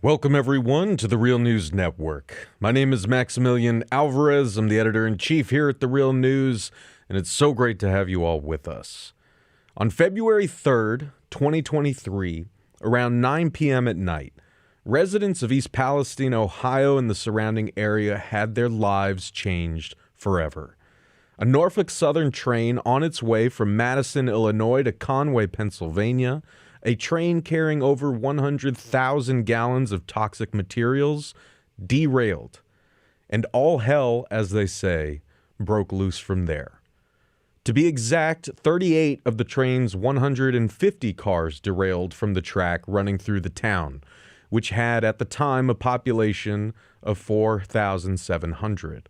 Welcome, everyone, to the Real News Network. My name is Maximillian Alvarez. I'm the editor-in-chief here at the Real News, and it's so great to have you all with us. On February 3rd, 2023, around 9 p.m. at night, residents of East Palestine, Ohio, and the surrounding area had their lives changed forever. A Norfolk Southern train on its way from Madison, Illinois to Conway, Pennsylvania, a train carrying over 100,000 gallons of toxic materials, derailed. And all hell, as they say, broke loose from there. To be exact, 38 of the train's 150 cars derailed from the track running through the town, which had at the time a population of 4,700.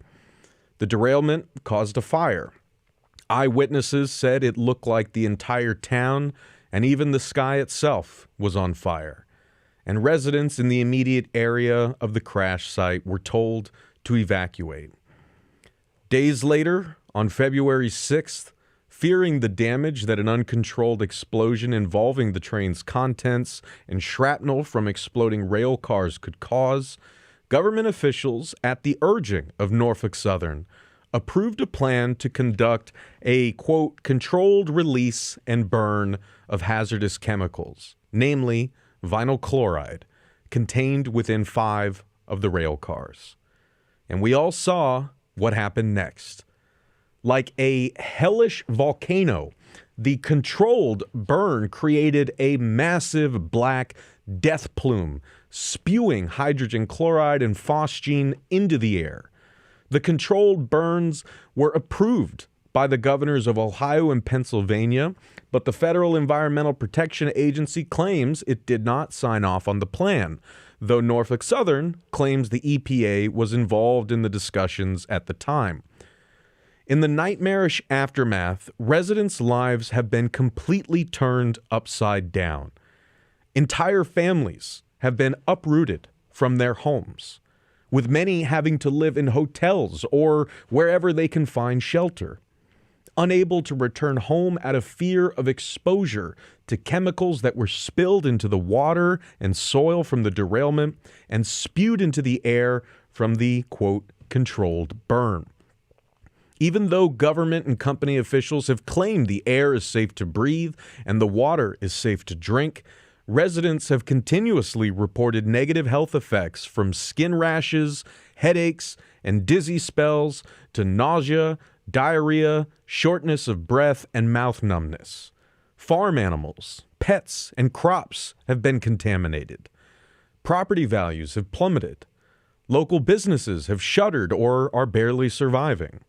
The derailment caused a fire. Eyewitnesses said it looked like the entire town and even the sky itself was on fire. And residents in the immediate area of the crash site were told to evacuate. Days later, on February 6th, fearing the damage that an uncontrolled explosion involving the train's contents and shrapnel from exploding rail cars could cause, government officials, at the urging of Norfolk Southern, approved a plan to conduct a, quote, controlled release and burn of hazardous chemicals, namely vinyl chloride, contained within 5 of the rail cars. And we all saw what happened next. Like a hellish volcano, the controlled burn created a massive black death plume, spewing hydrogen chloride and phosgene into the air. The controlled burns were approved by the governors of Ohio and Pennsylvania, but the Federal Environmental Protection Agency claims it did not sign off on the plan, though Norfolk Southern claims the EPA was involved in the discussions at the time. In the nightmarish aftermath, residents' lives have been completely turned upside down. Entire families have been uprooted from their homes, with many having to live in hotels or wherever they can find shelter. Unable to return home out of fear of exposure to chemicals that were spilled into the water and soil from the derailment and spewed into the air from the, quote, controlled burn. Even though government and company officials have claimed the air is safe to breathe and the water is safe to drink, residents have continuously reported negative health effects from skin rashes, headaches, and dizzy spells to nausea, diarrhea, shortness of breath, and mouth numbness. Farm animals, pets, and crops have been contaminated. Property values have plummeted. Local businesses have shuttered or are barely surviving.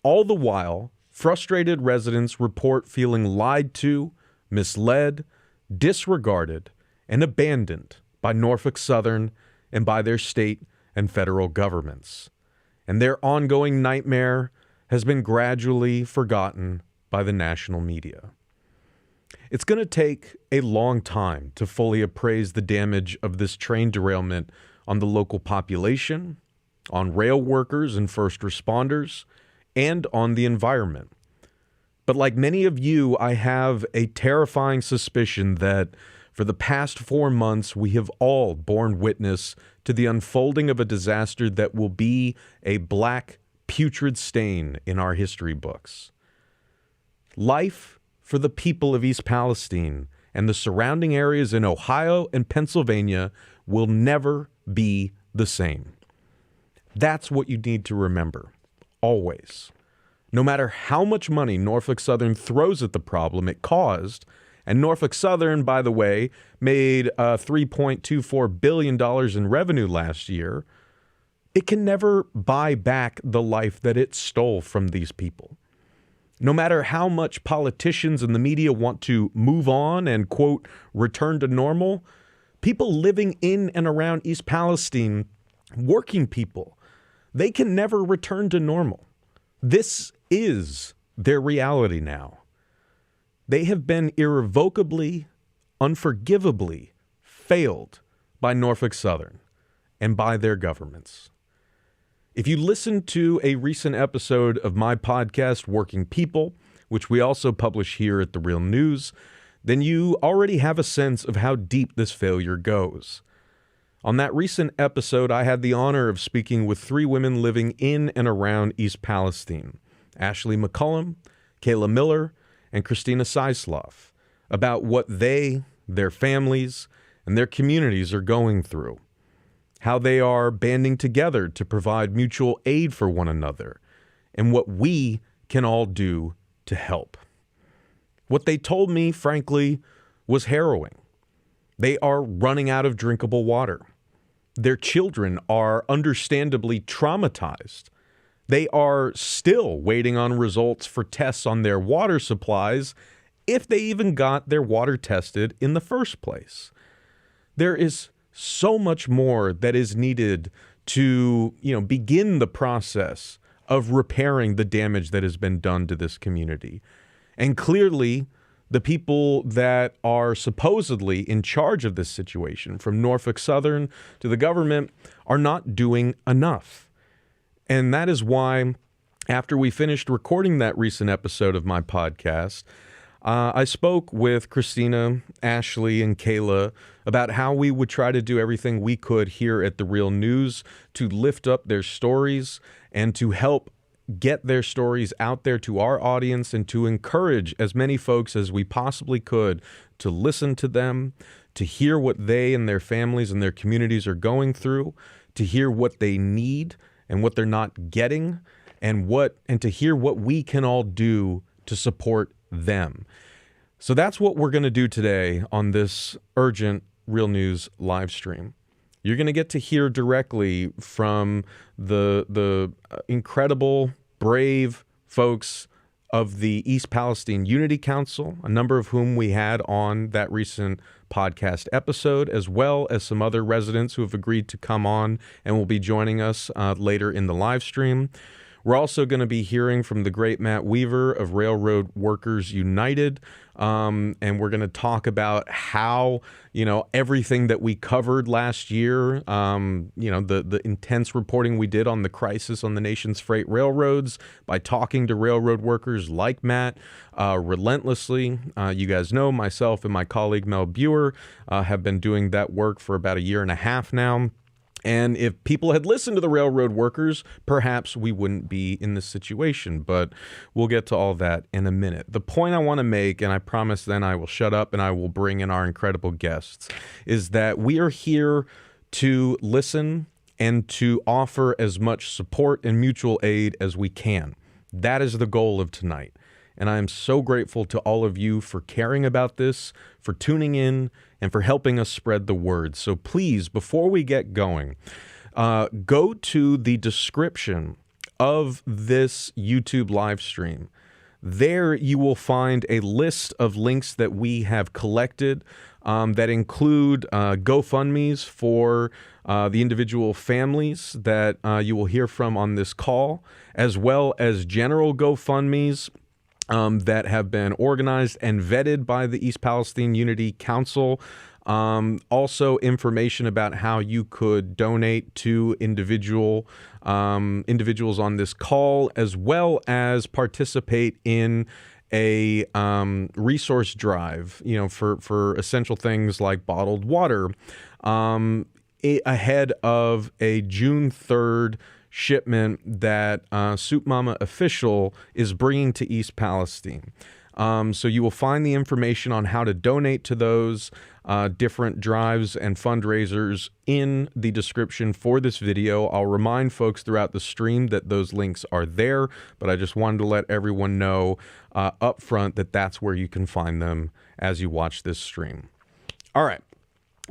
All the while, frustrated residents report feeling lied to, misled, disregarded, and abandoned by Norfolk Southern and by their state and federal governments. And their ongoing nightmare has been gradually forgotten by the national media. It's going to take a long time to fully appraise the damage of this train derailment on the local population, on rail workers and first responders, and on the environment. But like many of you, I have a terrifying suspicion that for the past 4 months, we have all borne witness to the unfolding of a disaster that will be a black, putrid stain in our history books. Life for the people of East Palestine and the surrounding areas in Ohio and Pennsylvania will never be the same. That's what you need to remember, always. No matter how much money Norfolk Southern throws at the problem it caused, and Norfolk Southern, by the way, made $3.24 billion in revenue last year, it can never buy back the life that it stole from these people. No matter how much politicians and the media want to move on and, quote, return to normal, people living in and around East Palestine, working people, they can never return to normal. This is their reality now. They have been irrevocably, unforgivably failed by Norfolk Southern and by their governments. If you listened to a recent episode of my podcast, Working People, which we also publish here at The Real News, then you already have a sense of how deep this failure goes. On that recent episode, I had the honor of speaking with three women living in and around East Palestine, Ashley McCullum, Kayla Miller, and Christina Seislov, about what they, their families, and their communities are going through, how they are banding together to provide mutual aid for one another, and what we can all do to help. What they told me, frankly, was harrowing. They are running out of drinkable water. Their children are understandably traumatized. They are still waiting on results for tests on their water supplies, if they even got their water tested in the first place. There is so much more that is needed to, begin the process of repairing the damage that has been done to this community. And clearly, the people that are supposedly in charge of this situation, from Norfolk Southern to the government, are not doing enough. And that is why, after we finished recording that recent episode of my podcast, I spoke with Christina, Ashley, and Kayla about how we would try to do everything we could here at The Real News to lift up their stories and to help get their stories out there to our audience and to encourage as many folks as we possibly could to listen to them, to hear what they and their families and their communities are going through, to hear what they need and what they're not getting, and to hear what we can all do to support them. So that's what we're going to do today on this urgent Real News live stream. You're going to get to hear directly from the incredible, brave folks of the East Palestine Unity Council, a number of whom we had on that recent podcast episode, as well as some other residents who have agreed to come on and will be joining us later in the live stream. We're also going to be hearing from the great Matt Weaver of Railroad Workers United, and we're going to talk about how, everything that we covered last year, the intense reporting we did on the crisis on the nation's freight railroads by talking to railroad workers like Matt relentlessly. You guys know myself and my colleague Mel Buer have been doing that work for about a year and a half now. And if people had listened to the railroad workers, perhaps we wouldn't be in this situation, but we'll get to all that in a minute. The point I want to make, and I promise then I will shut up and I will bring in our incredible guests, is that we are here to listen and to offer as much support and mutual aid as we can. That is the goal of tonight. And I am so grateful to all of you for caring about this, for tuning in, and for helping us spread the word. So please, before we get going, go to the description of this YouTube live stream. There you will find a list of links that we have collected that include GoFundMes for the individual families that you will hear from on this call, as well as general GoFundMes that have been organized and vetted by the East Palestine Unity Council. Also information about how you could donate to individuals on this call, as well as participate in a resource drive, for essential things like bottled water, ahead of a June 3rd shipment that Soup Mama Official is bringing to East Palestine. So you will find the information on how to donate to those different drives and fundraisers in the description for this video. I'll remind folks throughout the stream that those links are there, but I just wanted to let everyone know up front that that's where you can find them as you watch this stream. All right.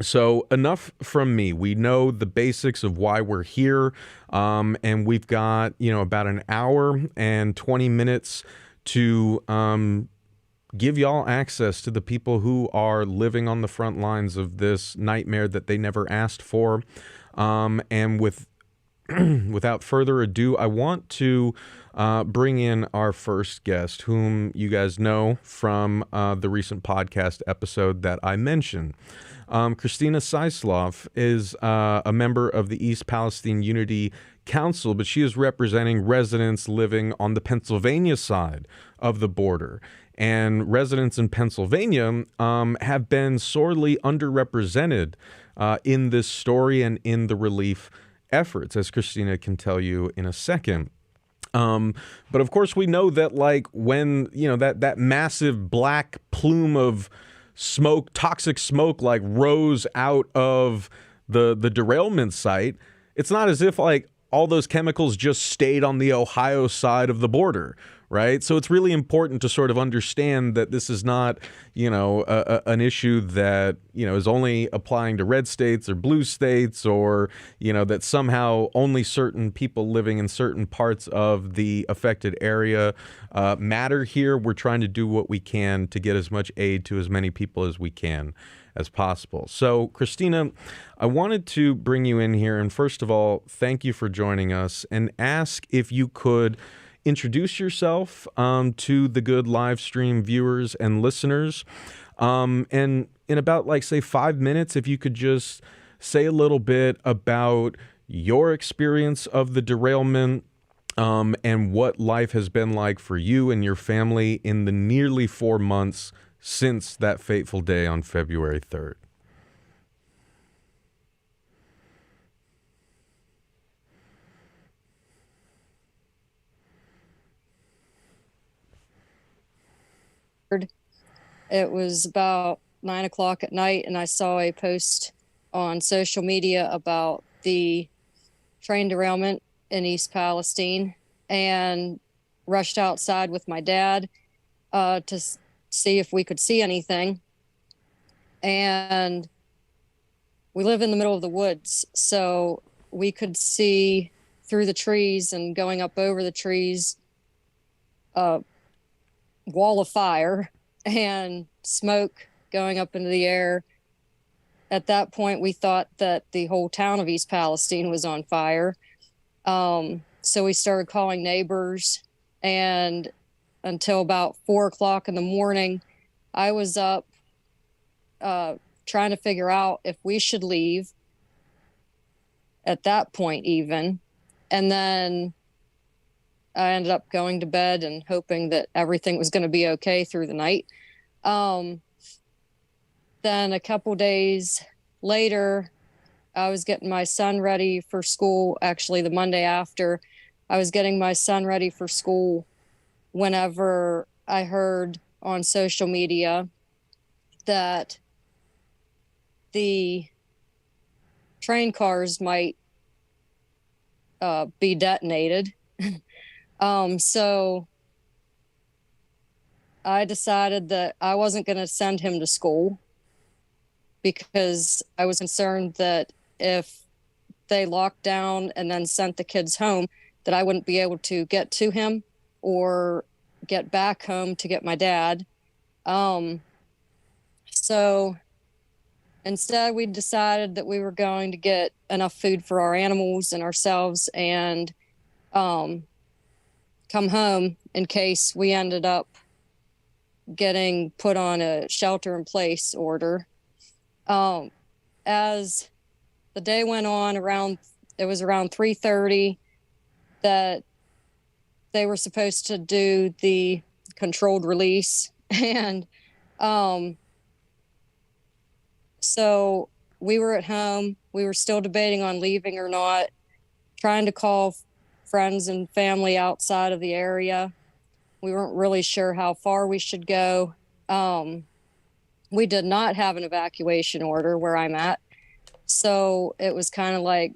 So enough from me. We know the basics of why we're here, and we've got, about an hour and 20 minutes to give y'all access to the people who are living on the front lines of this nightmare that they never asked for. And without further ado, I want to bring in our first guest, whom you guys know from the recent podcast episode that I mentioned. Christina Seislov is a member of the East Palestine Unity Council, but she is representing residents living on the Pennsylvania side of the border. And residents in Pennsylvania have been sorely underrepresented in this story and in the relief efforts, as Christina can tell you in a second. But of course, we know that, like, when, that massive black plume of smoke, toxic smoke, like, rose out of the derailment site, it's not as if, like, all those chemicals just stayed on the Ohio side of the border, right? So it's really important to sort of understand that this is not, an issue that, is only applying to red states or blue states, or, that somehow only certain people living in certain parts of the affected area matter here. We're trying to do what we can to get as much aid to as many people as we can as possible. So, Christina, I wanted to bring you in here and, first of all, thank you for joining us, and ask if you could introduce yourself to the good live stream viewers and listeners. And in about, like, say, 5 minutes, if you could just say a little bit about your experience of the derailment, and what life has been like for you and your family in the nearly 4 months since that fateful day on February 3rd. It was about 9 o'clock at night, and I saw a post on social media about the train derailment in East Palestine, and rushed outside with my dad to see if we could see anything. And we live in the middle of the woods, so we could see through the trees, and going up over the trees, a wall of fire and smoke going up into the air. At that point, we thought that the whole town of East Palestine was on fire. So we started calling neighbors, and until about 4 o'clock in the morning, I was up trying to figure out if we should leave at that point even. And then I ended up going to bed and hoping that everything was going to be okay through the night. Then a couple days later, I was getting my son ready for school. Actually, the Monday after, I was getting my son ready for school whenever I heard on social media that the train cars might be detonated. So I decided that I wasn't going to send him to school, because I was concerned that if they locked down and then sent the kids home, that I wouldn't be able to get to him or get back home to get my dad. So instead, we decided that we were going to get enough food for our animals and ourselves, and come home in case we ended up getting put on a shelter-in-place order. As the day went on, it was around 3:30 that they were supposed to do the controlled release. And so we were at home. We were still debating on leaving or not, trying to call friends and family outside of the area. We weren't really sure how far we should go. We did not have an evacuation order where I'm at. So it was kind of like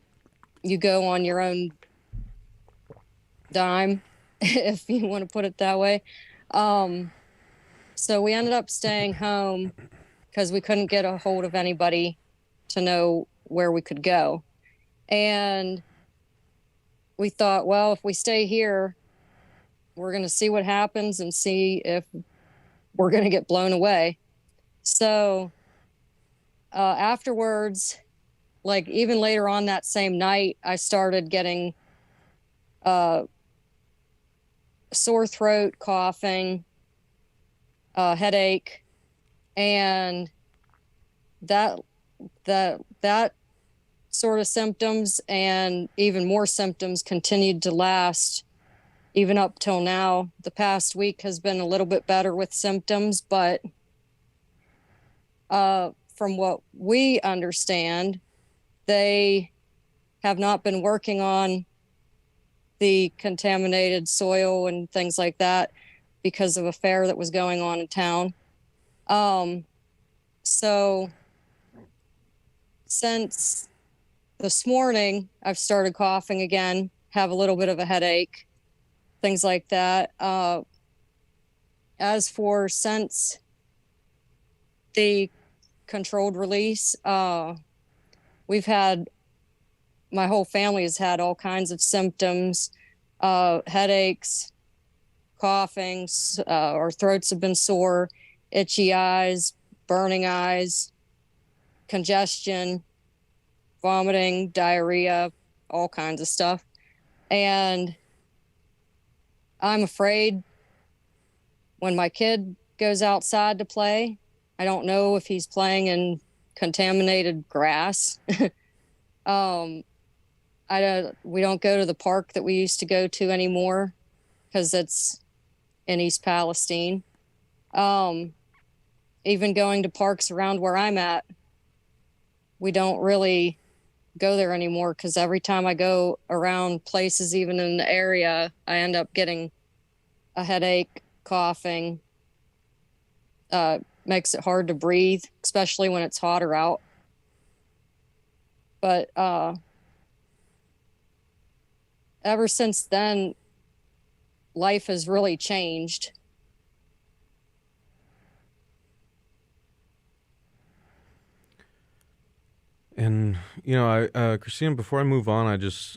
you go on your own dime, if you want to put it that way. So we ended up staying home because we couldn't get a hold of anybody to know where we could go. And we thought, well, if we stay here, we're going to see what happens and see if we're going to get blown away. So afterwards, like even later on that same night, I started getting sore throat, coughing, headache, and that that sort of symptoms and even more symptoms continued to last even up till now. The past week has been a little bit better with symptoms, but from what we understand, they have not been working on the contaminated soil and things like that because of a fair that was going on in town. So since this morning, I've started coughing again, have a little bit of a headache, things like that. As for since the controlled release, we've had, my whole family has had all kinds of symptoms, headaches, coughing, our throats have been sore, itchy eyes, burning eyes, congestion, vomiting, diarrhea, all kinds of stuff. And I'm afraid when my kid goes outside to play, I don't know if he's playing in contaminated grass. We don't go to the park that we used to go to anymore because it's in East Palestine. Even going to parks around where I'm at, we don't really go there anymore because every time I go around places, even in the area, I end up getting a headache, coughing, makes it hard to breathe, especially when it's hotter out. But ever since then, life has really changed. And, Christina, before I move on,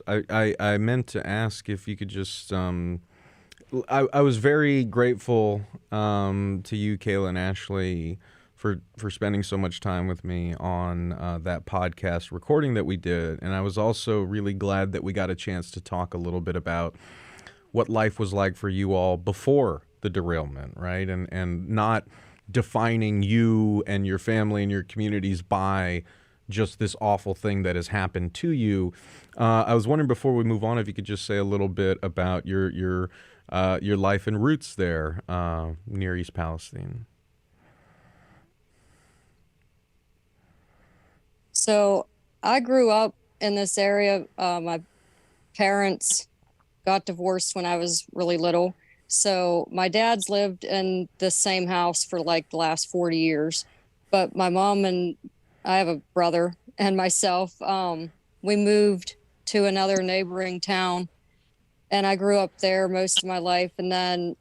I meant to ask if you could just, I was very grateful to you, Kayla and Ashley, for spending so much time with me on that podcast recording that we did. And I was also really glad that we got a chance to talk a little bit about what life was like for you all before the derailment, right? And not defining you and your family and your communities by just this awful thing that has happened to you. I was wondering, before we move on, if you could just say a little bit about your life and roots there near East Palestine. So I grew up in this area. My parents got divorced when I was really little. So my dad's lived in the same house for like the last 40 years. But my mom and I have a brother and myself, we moved to another neighboring town, and I grew up there most of my life. And then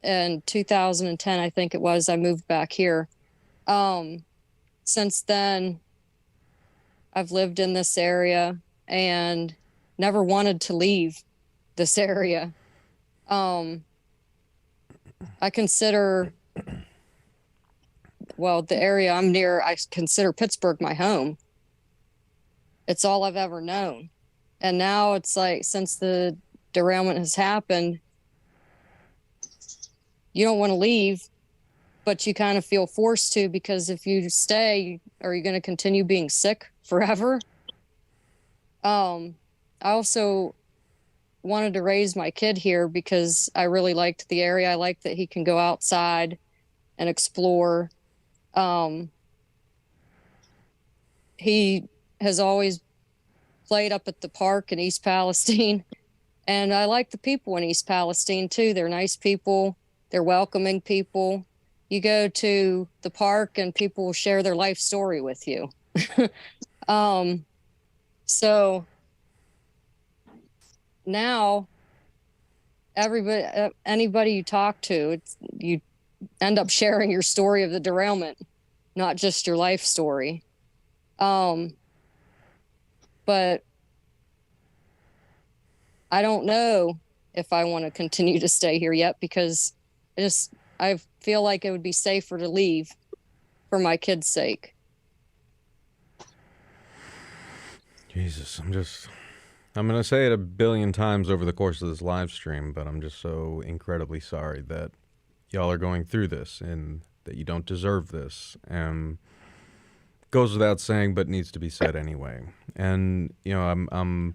in 2010, I think it was, I moved back here. Since then, I've lived in this area and never wanted to leave this area. I consider, well, the area I'm near, I consider Pittsburgh my home. It's all I've ever known. And now it's like, since the derailment has happened, you don't want to leave, but you kind of feel forced to, because if you stay, are you going to continue being sick forever? I also wanted to raise my kid here because I really liked the area. I like that he can go outside and explore. He has always played up at the park in East Palestine, and I like the people in East Palestine too. They're nice people. They're welcoming people. You go to the park and people will share their life story with you. So now anybody you talk to, you end up sharing your story of the derailment, not just your life story. But I don't know if I want to continue to stay here yet, because I feel like it would be safer to leave for my kids' sake. Jesus, I'm going to say it a billion times over the course of this live stream, but I'm just so incredibly sorry that y'all are going through this and that you don't deserve this. And goes without saying, but needs to be said anyway. And I'm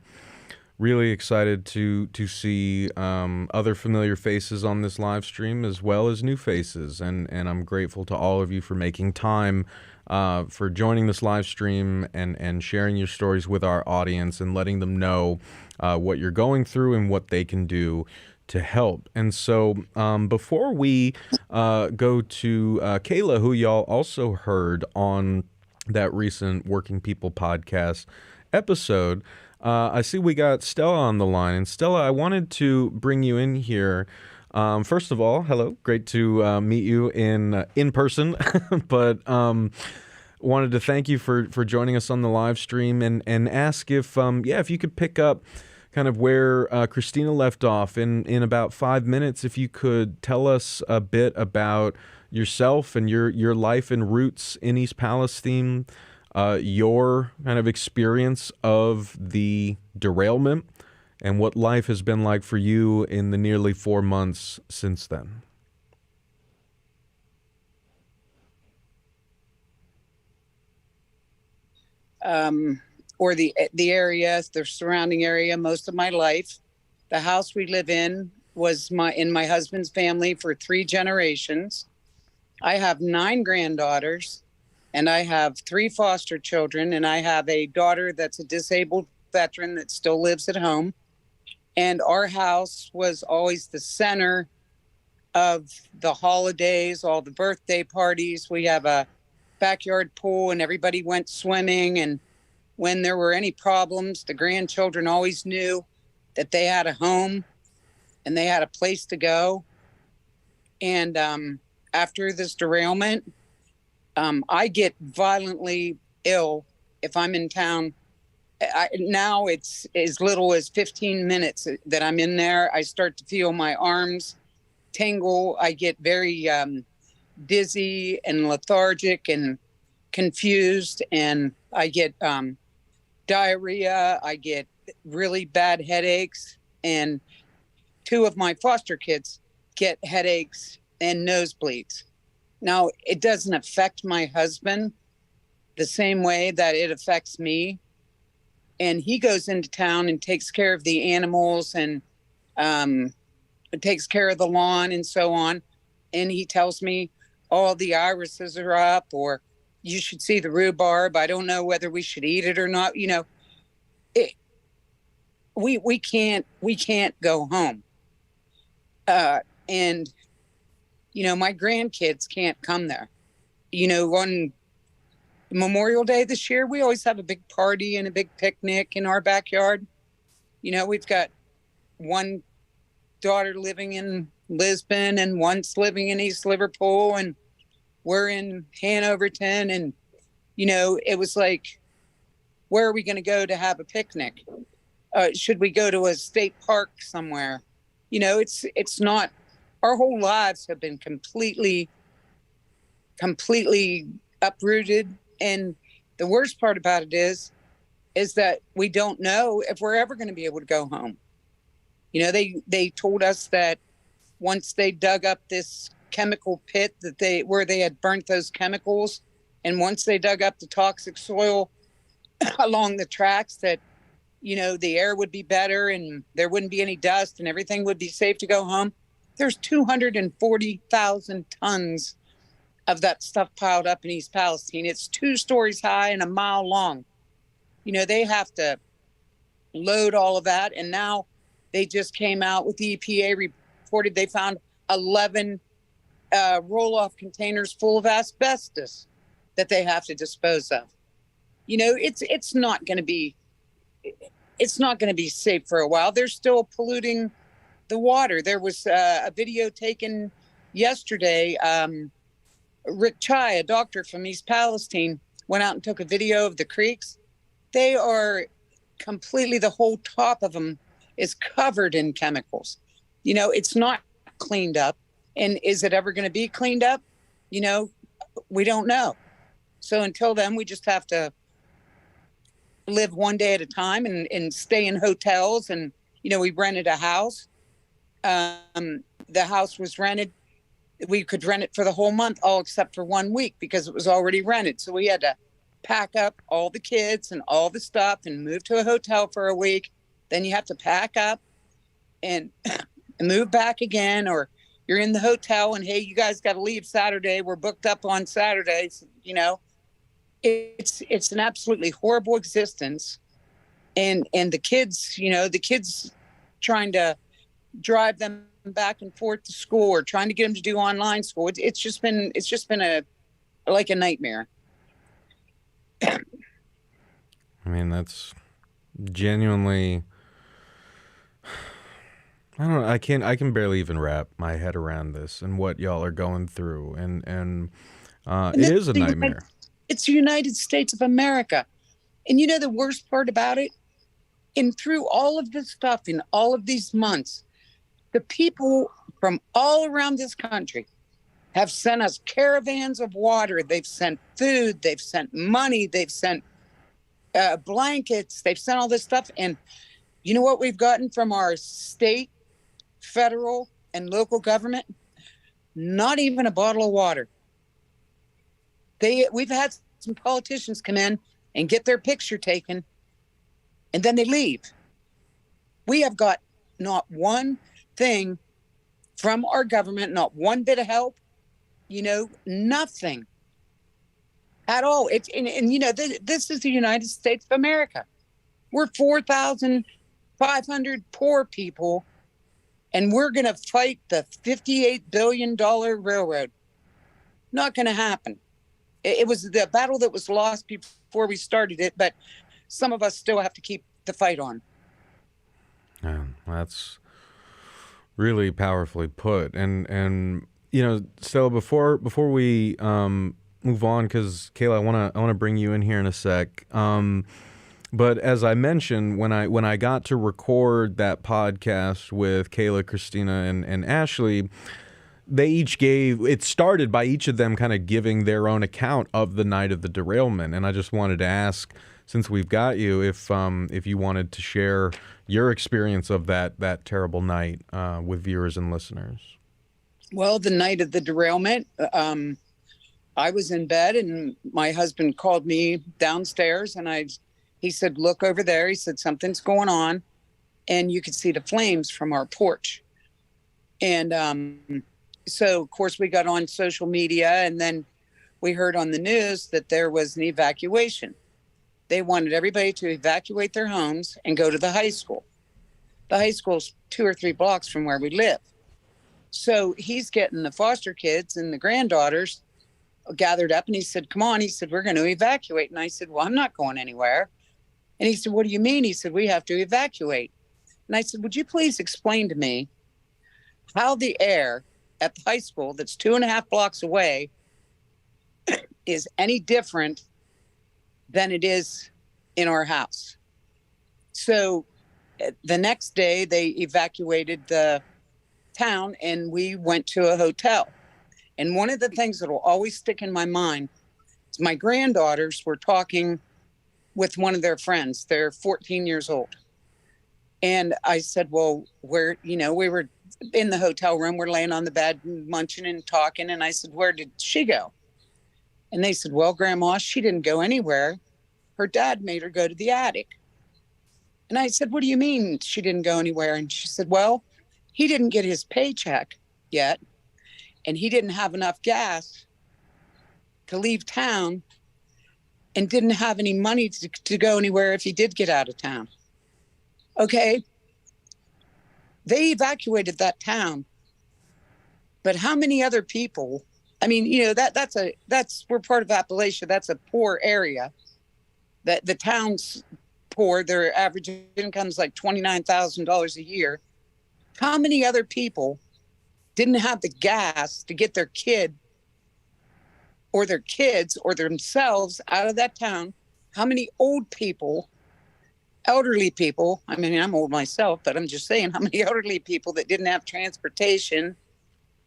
really excited to see other familiar faces on this live stream as well as new faces, and I'm grateful to all of you for making time for joining this live stream and sharing your stories with our audience and letting them know what you're going through and what they can do to help. And so before we go to Kayla, who y'all also heard on that recent Working People podcast episode, I see we got Stella on the line. And Stella, I wanted to bring you in here. First of all, hello. Great to meet you in person. But wanted to thank you for joining us on the live stream and ask if you could pick up kind of where Christina left off in about 5 minutes. If you could tell us a bit about yourself and your life and roots in East Palestine, your kind of experience of the derailment, and what life has been like for you in the nearly 4 months since then. Or the area, the surrounding area, most of my life. The house we live in was in my husband's family for 3 generations. I have 9 granddaughters, and I have 3 foster children, and I have a daughter that's a disabled veteran that still lives at home. And our house was always the center of the holidays, all the birthday parties. We have a backyard pool, and everybody went swimming, and when there were any problems, the grandchildren always knew that they had a home and they had a place to go. And after this derailment, I get violently ill if I'm in town. Now it's as little as 15 minutes that I'm in there. I start to feel my arms tingle. I get very dizzy and lethargic and confused, and I get diarrhea. I get really bad headaches, and 2 of my foster kids get headaches and nosebleeds. Now, it doesn't affect my husband the same way that it affects me. And he goes into town and takes care of the animals and takes care of the lawn and so on. And he tells me, oh, the irises are up, or you should see the rhubarb. I don't know whether we should eat it or not. We can't go home. And my grandkids can't come there. On Memorial Day this year, we always have a big party and a big picnic in our backyard. We've got one daughter living in Lisbon and one's living in East Liverpool, and we're in Hanoverton. And, it was like, where are we going to go to have a picnic? Should we go to a state park somewhere? It's not, our whole lives have been completely uprooted. And the worst part about it is that we don't know if we're ever going to be able to go home. They told us that once they dug up this chemical pit where they had burnt those chemicals, and once they dug up the toxic soil along the tracks, that the air would be better and there wouldn't be any dust and everything would be safe to go home. There's 240,000 tons of that stuff piled up in East Palestine. It's 2 stories high and a mile long. They have to load all of that. And now they just came out with the EPA reported they found 11 roll-off containers full of asbestos that they have to dispose of. It's not going to be safe for a while. They're still polluting the water. There was a video taken yesterday. Rick Chai, a doctor from East Palestine, went out and took a video of the creeks. They are completely, the whole top of them is covered in chemicals. It's not cleaned up. And is it ever going to be cleaned up? We don't know. So until then, we just have to live one day at a time and stay in hotels. And, we rented a house. The house was rented. We could rent it for the whole month, all except for 1 week, because it was already rented. So we had to pack up all the kids and all the stuff and move to a hotel for a week. Then you have to pack up and move back again, or you're in the hotel and, hey, you guys got to leave Saturday. We're booked up on Saturdays. You know, it's an absolutely horrible existence. And the kids, you know, the kids trying to drive them back and forth to school or trying to get them to do online school. It's just been like a nightmare. I mean, that's genuinely, I don't know. I can barely even wrap my head around this and what y'all are going through. And it is a nightmare. It's the United States of America. And you know, the worst part about it, and through all of this stuff in all of these months, the people from all around this country have sent us caravans of water. They've sent food. They've sent money. They've sent blankets. They've sent all this stuff. And you know what we've gotten from our state, federal, and local government? Not even a bottle of water. We've had some politicians come in and get their picture taken, and then they leave. We have got not one thing from our government, not one bit of help, you know, nothing at all. And you know, this is the United States of America. We're 4,500 poor people, and we're going to fight the $58 billion railroad. Not going to happen. It was the battle that was lost before we started it, but some of us still have to keep the fight on. Yeah, that's really powerfully put. And you know, Stella, before we move on, because Kayla, I want to bring you in here in a sec. But as I mentioned, when I got to record that podcast with Kayla, Christina, and Ashley, they each it started by each of them kind of giving their own account of the night of the derailment. And I just wanted to ask, since we've got you, if you wanted to share your experience of that terrible night with viewers and listeners. Well, the night of the derailment, I was in bed and my husband called me downstairs, and he said, look over there. He said, something's going on. And you could see the flames from our porch. And so, of course, we got on social media, and then we heard on the news that there was an evacuation. They wanted everybody to evacuate their homes and go to the high school. The high school's 2 or 3 blocks from where we live. So he's getting the foster kids and the granddaughters gathered up, and he said, come on. He said, we're going to evacuate. And I said, well, I'm not going anywhere. And he said, what do you mean? He said, we have to evacuate. And I said, would you please explain to me how the air at the high school that's 2.5 blocks away is any different than it is in our house? So the next day they evacuated the town, and we went to a hotel. And one of the things that will always stick in my mind is my granddaughters were talking with one of their friends. They're 14 years old. And I said, well, we were in the hotel room, we're laying on the bed munching and talking. And I said, where did she go? And they said, well, Grandma, she didn't go anywhere. Her dad made her go to the attic. And I said, what do you mean she didn't go anywhere? And she said, well, he didn't get his paycheck yet, and he didn't have enough gas to leave town, and didn't have any money to go anywhere if he did get out of town. Okay. They evacuated that town, but how many other people? I mean, you know, we're part of Appalachia. That's a poor area. That the town's poor. Their average income is like $29,000 a year. How many other people didn't have the gas to get their kid or their kids or themselves out of that town? How many old people, elderly people? I mean, I'm old myself, but I'm just saying, how many elderly people that didn't have transportation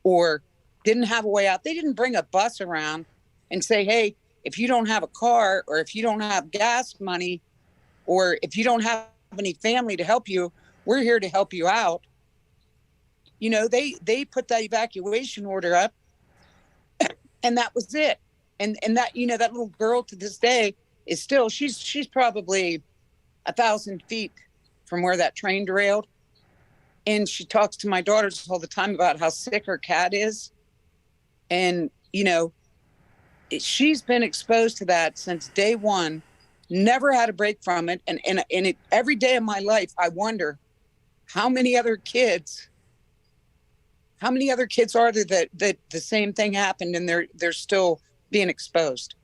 or didn't have a way out? They didn't bring a bus around and say, hey, if you don't have a car, or if you don't have gas money, or if you don't have any family to help you, we're here to help you out. You know, they put that evacuation order up, and that was it. And that, you know, that little girl to this day is still, she's probably 1,000 feet from where that train derailed. And she talks to my daughters all the time about how sick her cat is. And, you know, she's been exposed to that since day one, never had a break from it. And it, every day of my life, I wonder how many other kids are there that the same thing happened and they're still being exposed.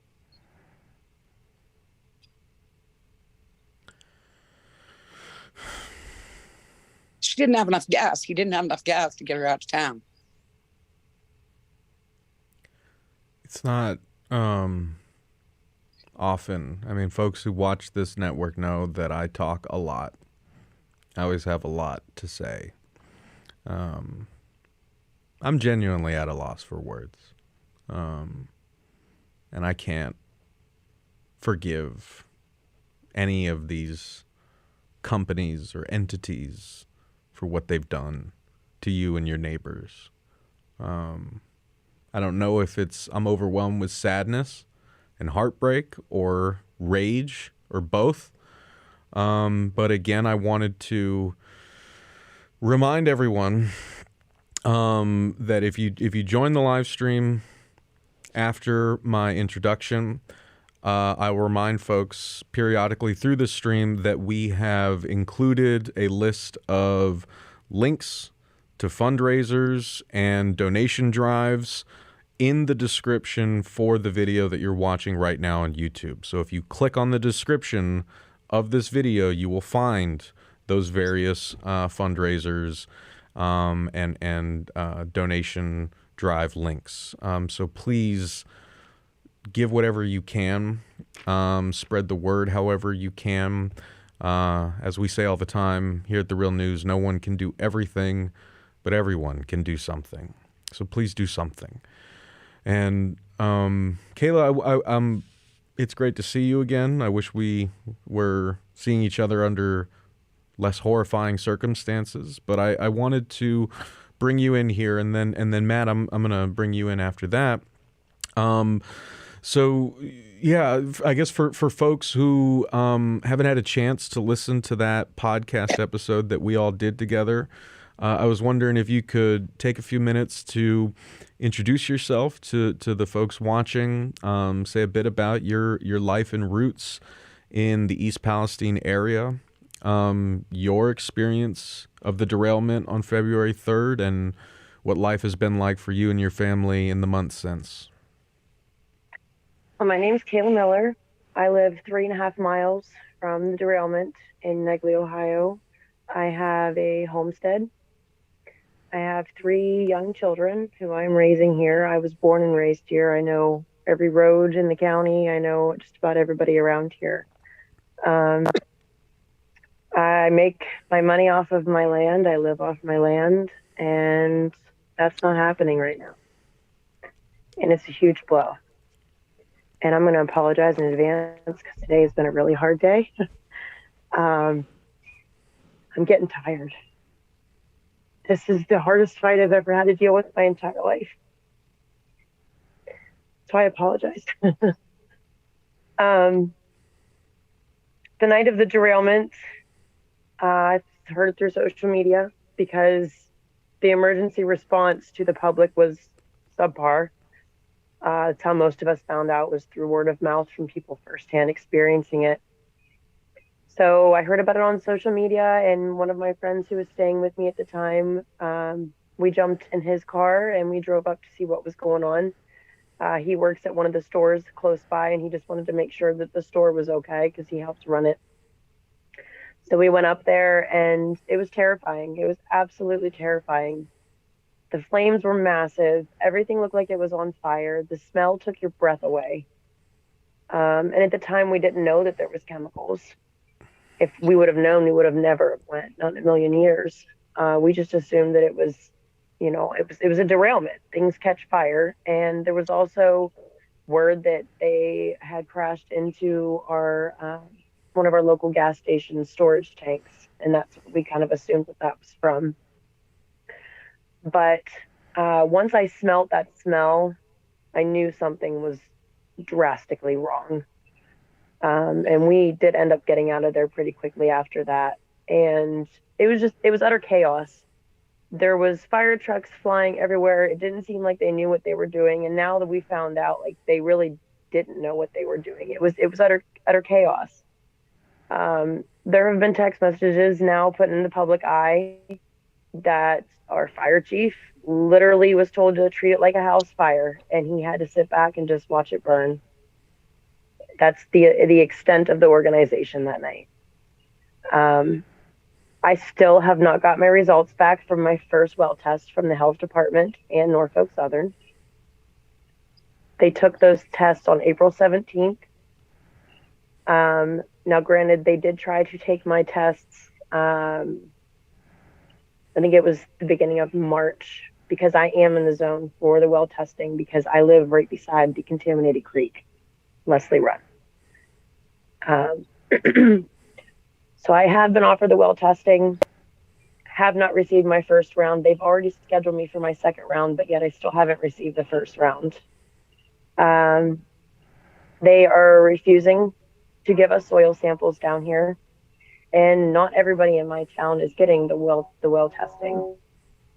She didn't have enough gas. He didn't have enough gas to get her out of town. It's not often. I mean, folks who watch this network know that I talk a lot. I always have a lot to say. I'm genuinely at a loss for words. And I can't forgive any of these companies or entities for what they've done to you and your neighbors. I don't know if I'm overwhelmed with sadness and heartbreak or rage or both. But again, I wanted to remind everyone that if you join the live stream after my introduction, I will remind folks periodically through the stream that we have included a list of links to fundraisers and donation drives in the description for the video that you're watching right now on YouTube. So if you click on the description of this video, you will find those various fundraisers and donation drive links. So please give whatever you can, spread the word however you can. As we say all the time here at The Real News, no one can do everything, but everyone can do something. So please do something. And Kayla, it's great to see you again. I wish we were seeing each other under less horrifying circumstances, but I wanted to bring you in here, and then Matt, I'm gonna bring you in after that. So yeah, I guess for folks who haven't had a chance to listen to that podcast episode that we all did together, I was wondering if you could take a few minutes to introduce yourself to the folks watching, say a bit about your life and roots in the East Palestine area, your experience of the derailment on February 3rd, and what life has been like for you and your family in the months since. Well, my name is Kayla Miller. I live 3.5 miles from the derailment in Negley, Ohio. I have a homestead. I have 3 young children who I'm raising here. I was born and raised here. I know every road in the county. I know just about everybody around here. I make my money off of my land. I live off my land, and that's not happening right now. And it's a huge blow. And I'm going to apologize in advance because today has been a really hard day. I'm getting tired. This is the hardest fight I've ever had to deal with my entire life. So I apologize. The night of the derailment, I heard it through social media because the emergency response to the public was subpar. That's how most of us found out, was through word of mouth from people firsthand experiencing it. So I heard about it on social media, and one of my friends who was staying with me at the time, we jumped in his car and we drove up to see what was going on. He works at one of the stores close by, and he just wanted to make sure that the store was okay because he helps run it. So we went up there, and it was terrifying. It was absolutely terrifying. The flames were massive. Everything looked like it was on fire. The smell took your breath away. And at the time, we didn't know that there was chemicals. If we would have known, we would have never went, not in a million years. We just assumed that it was, it was a derailment. Things catch fire. And there was also word that they had crashed into our one of our local gas station storage tanks. And that's what we kind of assumed that was from. But once I smelt that smell, I knew something was drastically wrong. And we did end up getting out of there pretty quickly after that. And it was utter chaos. There was fire trucks flying everywhere. It didn't seem like they knew what they were doing. And now that we found out, like, they really didn't know what they were doing. It was utter chaos. There have been text messages now put in the public eye that our fire chief literally was told to treat it like a house fire, and he had to sit back and just watch it burn. That's the extent of the organization that night. I still have not got my results back from my first well test from the health department and Norfolk Southern. They took those tests on April 17th. Now, granted, they did try to take my tests. I think it was the beginning of March, because I am in the zone for the well testing, because I live right beside the contaminated creek, Leslie Run. So I have been offered the well testing, have not received my first round. They've already scheduled me for my second round, but yet I still haven't received the first round. They are refusing to give us soil samples down here, and not everybody in my town is getting the well testing.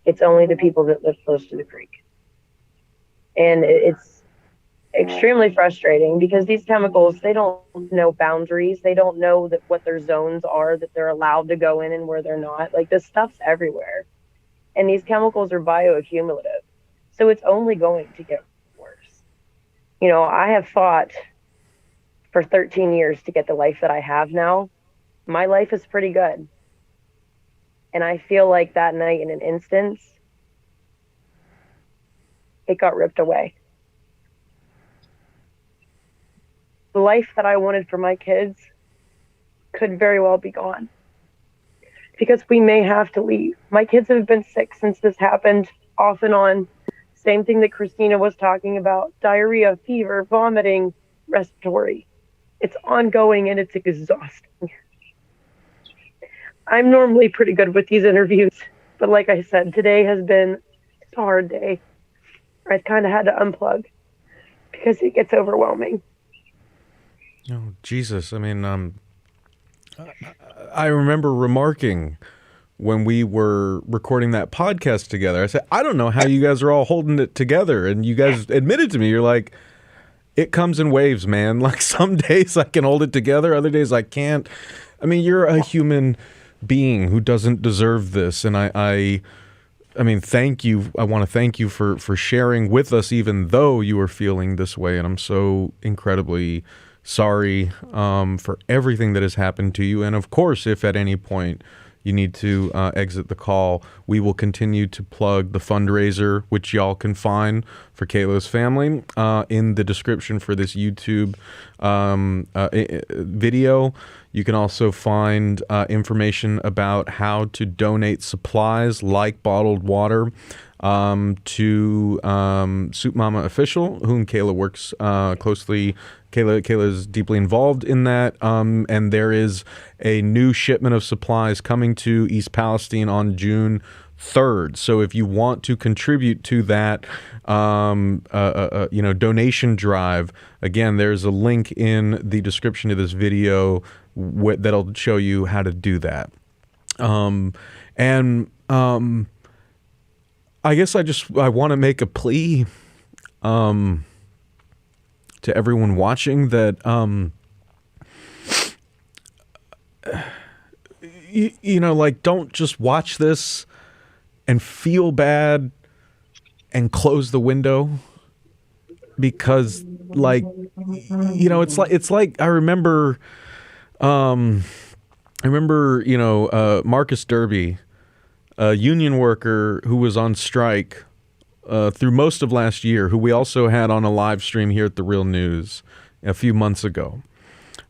It's only the people that live close to the creek. And it's extremely frustrating, because these chemicals, they don't know boundaries. They don't know what their zones are that they're allowed to go in and where they're not. Like, this stuff's everywhere. And these chemicals are bioaccumulative. So it's only going to get worse. You know, I have fought for 13 years to get the life that I have now. My life is pretty good. And I feel like that night, in an instance, it got ripped away. The life that I wanted for my kids could very well be gone, because we may have to leave. My kids have been sick since this happened, off and on. Same thing that Christina was talking about: diarrhea, fever, vomiting, respiratory. It's ongoing and it's exhausting. I'm normally pretty good with these interviews, but like I said, today has been a hard day. I kind of had to unplug because it gets overwhelming. Oh, Jesus. I mean, I remember remarking when we were recording that podcast together, I said, I don't know how you guys are all holding it together. And you guys admitted to me, you're like, it comes in waves, man. Like, some days I can hold it together, other days I can't. I mean, you're a human being who doesn't deserve this. And I mean, thank you. I want to thank you for sharing with us, even though you are feeling this way. And I'm so incredibly sorry for everything that has happened to you. And of course, if at any point you need to exit the call, we will continue to plug the fundraiser, which y'all can find for Kayla's family, in the description for this YouTube video. You can also find information about how to donate supplies like bottled water to Soup Mama Official, whom Kayla works closely. Kayla is deeply involved in that, and there is a new shipment of supplies coming to East Palestine on June 3rd. So if you want to contribute to that, donation drive, again, there's a link in the description of this video that'll show you how to do that. I guess I want to make a plea to everyone watching that don't just watch this and feel bad and close the window, because it's like I remember Marcus Derby, a union worker who was on strike through most of last year, who we also had on a live stream here at The Real News a few months ago.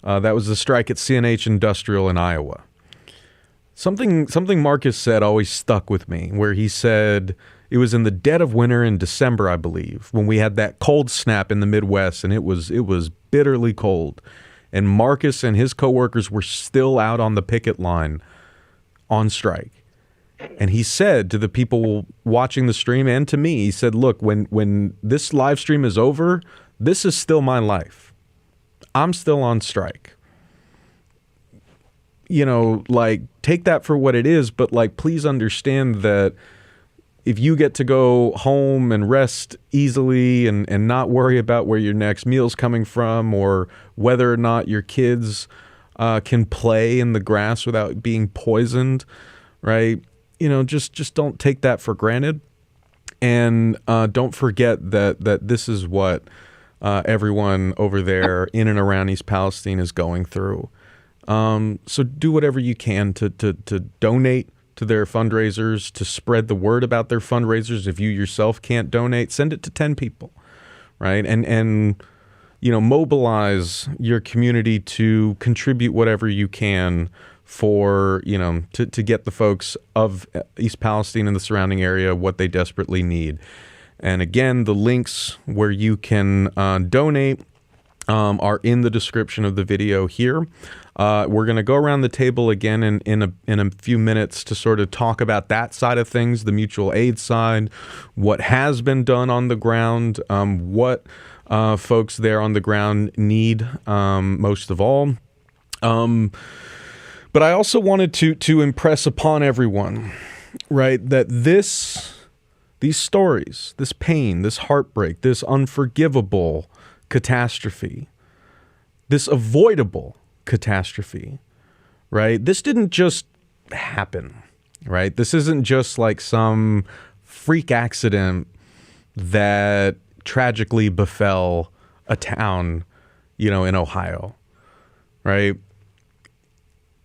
That was the strike at CNH Industrial in Iowa. Something Marcus said always stuck with me, where he said it was in the dead of winter in December, I believe, when we had that cold snap in the Midwest, and it was bitterly cold. And Marcus and his coworkers were still out on the picket line on strike. And he said to the people watching the stream and to me, he said, look, when this live stream is over, this is still my life. I'm still on strike. You know, like, take that for what it is, but like, please understand that if you get to go home and rest easily and not worry about where your next meal's coming from or whether or not your kids can play in the grass without being poisoned, right? You know, just don't take that for granted. And don't forget that this is what everyone over there in and around East Palestine is going through. So do whatever you can to donate to their fundraisers, to spread the word about their fundraisers. If you yourself can't donate, send it to 10 people, right? And you know, mobilize your community to contribute whatever you can for, you know, to get the folks of East Palestine and the surrounding area what they desperately need. And again, the links where you can donate are in the description of the video here. We're going to go around the table again in a few minutes to sort of talk about that side of things, the mutual aid side, what has been done on the ground, what folks there on the ground need most of all. But I also wanted to impress upon everyone, right, that these stories, this pain, this heartbreak, this unforgivable catastrophe, this avoidable catastrophe, right? This didn't just happen, right? This isn't just like some freak accident that tragically befell a town, you know, in Ohio, right?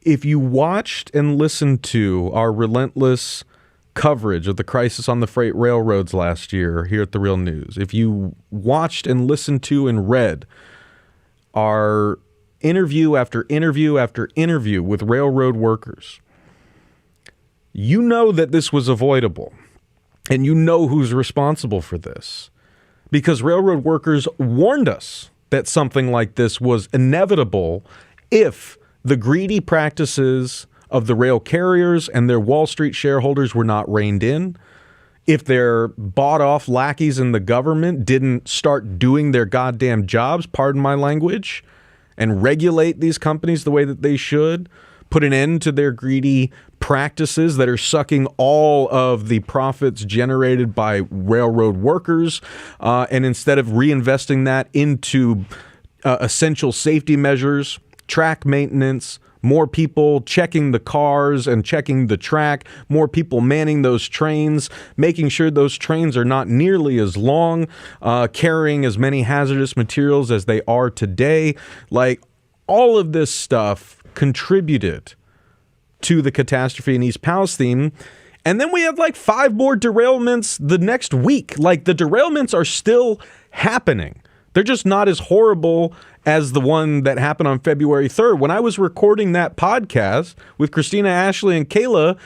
If you watched and listened to our relentless coverage of the crisis on the freight railroads last year here at The Real News, if you watched and listened to and read our interview after interview after interview with railroad workers, you know that this was avoidable, and you know who's responsible for this, because railroad workers warned us that something like this was inevitable if the greedy practices of the rail carriers and their Wall Street shareholders were not reined in, if their bought-off lackeys in the government didn't start doing their goddamn jobs, pardon my language, and regulate these companies the way that they should, put an end to their greedy practices that are sucking all of the profits generated by railroad workers, and instead of reinvesting that into essential safety measures, track maintenance, more people checking the cars and checking the track, more people manning those trains, making sure those trains are not nearly as long, carrying as many hazardous materials as they are today. Like, all of this stuff contributed to the catastrophe in East Palestine. And then we have like 5 more derailments the next week. Like, the derailments are still happening. They're just not as horrible as the one that happened on February 3rd. When I was recording that podcast with Christina, Ashley, and Kayla,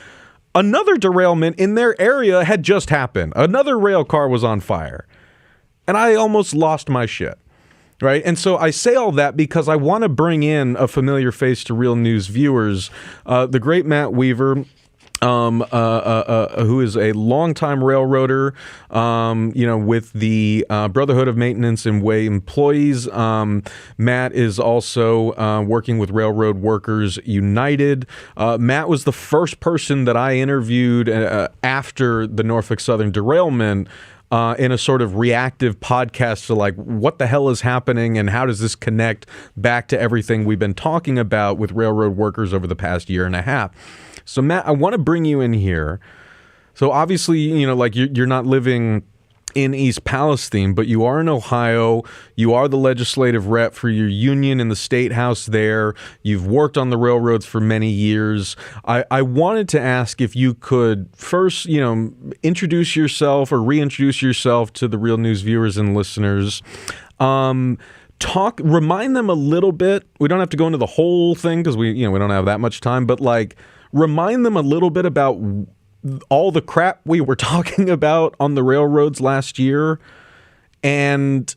another derailment in their area had just happened. Another rail car was on fire. And I almost lost my shit, right? And so I say all that because I want to bring in a familiar face to Real News viewers, the great Matt Weaver, who is a longtime railroader, you know, with the Brotherhood of Maintenance and Way employees. Matt is also working with Railroad Workers United. Matt was the first person that I interviewed after the Norfolk Southern derailment, in a sort of reactive podcast to like, what the hell is happening and how does this connect back to everything we've been talking about with railroad workers over the past year and a half. So Matt, I want to bring you in here. So obviously, you know, like you're not living in East Palestine, but you are in Ohio. You are the legislative rep for your union in the state house there. You've worked on the railroads for many years. I wanted to ask if you could first, you know, introduce yourself or reintroduce yourself to the Real News viewers and listeners. Remind them a little bit. We don't have to go into the whole thing because we don't have that much time, but like, remind them a little bit about all the crap we were talking about on the railroads last year and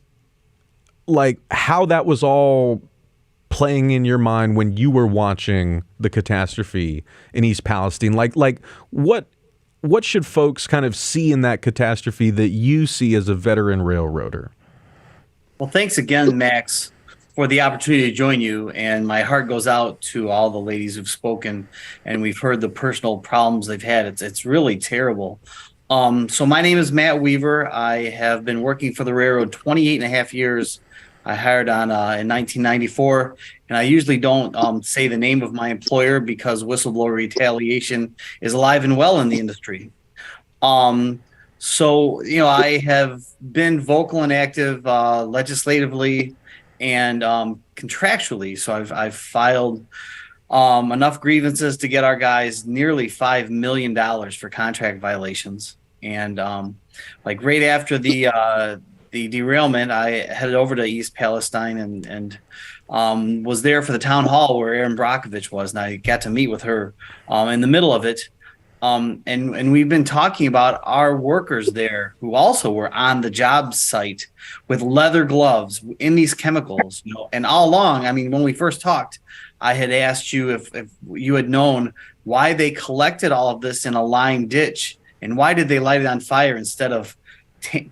like how that was all playing in your mind when you were watching the catastrophe in East Palestine. Like what should folks kind of see in that catastrophe that you see as a veteran railroader? Well, thanks again, Max. for the opportunity to join you. And my heart goes out to all the ladies who've spoken, and we've heard the personal problems they've had. It's really terrible. So my name is Matt Weaver. I have been working for the railroad 28 and a half years. I hired on in 1994, and I usually don't say the name of my employer because whistleblower retaliation is alive and well in the industry. So, I have been vocal and active legislatively and contractually. So I've filed enough grievances to get our guys nearly $5 million for contract violations. And right after the derailment, I headed over to East Palestine and was there for the town hall where Erin Brockovich was, and I got to meet with her in the middle of it. And we've been talking about our workers there who also were on the job site with leather gloves in these chemicals, and all along, I mean, when we first talked, I had asked you if you had known why they collected all of this in a lined ditch and why did they light it on fire instead of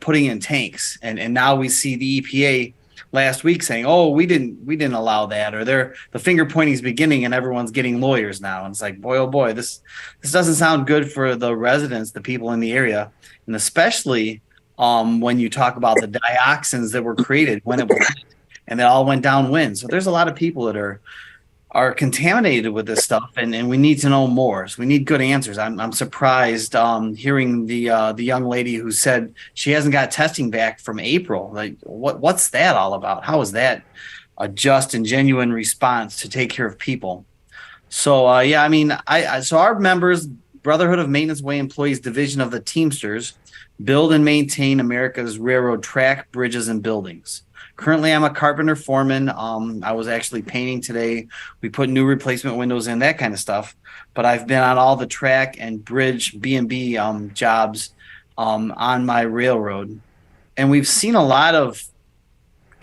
putting in tanks. And now we see the EPA last week saying, oh, we didn't allow that, or the finger pointing is beginning and everyone's getting lawyers now. And it's like, boy, oh boy, this doesn't sound good for the residents, the people in the area. And especially when you talk about the dioxins that were created when it was lit, and they all went downwind. So there's a lot of people that are contaminated with this stuff, and we need to know more. So we need good answers. I'm surprised hearing the young lady who said she hasn't got testing back from April. Like, what's that all about? How is that a just and genuine response to take care of people? So I mean, so our members, Brotherhood of Maintenance Way Employees Division of the Teamsters, build and maintain America's railroad track, bridges, and buildings. Currently, I'm a carpenter foreman. I was actually painting today. We put new replacement windows in, that kind of stuff. But I've been on all the track and bridge B&B jobs on my railroad. And we've seen a lot of,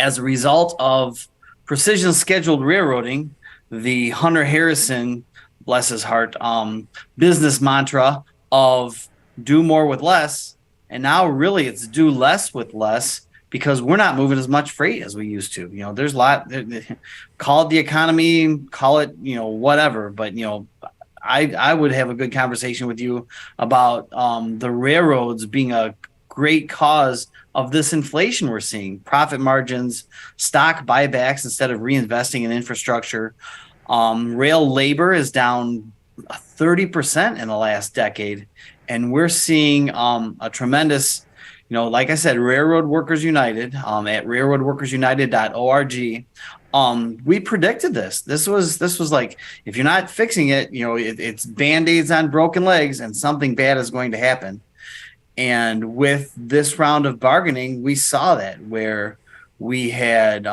as a result of precision scheduled railroading, the Hunter Harrison, bless his heart, business mantra of do more with less. And now really it's do less with less, because we're not moving as much freight as we used to. There's a lot, call it the economy, call it, whatever. But, I would have a good conversation with you about the railroads being a great cause of this inflation we're seeing. Profit margins, stock buybacks instead of reinvesting in infrastructure. Rail labor is down 30% in the last decade. And we're seeing a tremendous, like I said, Railroad Workers United at railroadworkersunited.org. We predicted this. This was like, if you're not fixing it, it's Band-Aids on broken legs and something bad is going to happen. And with this round of bargaining, we saw that, where we had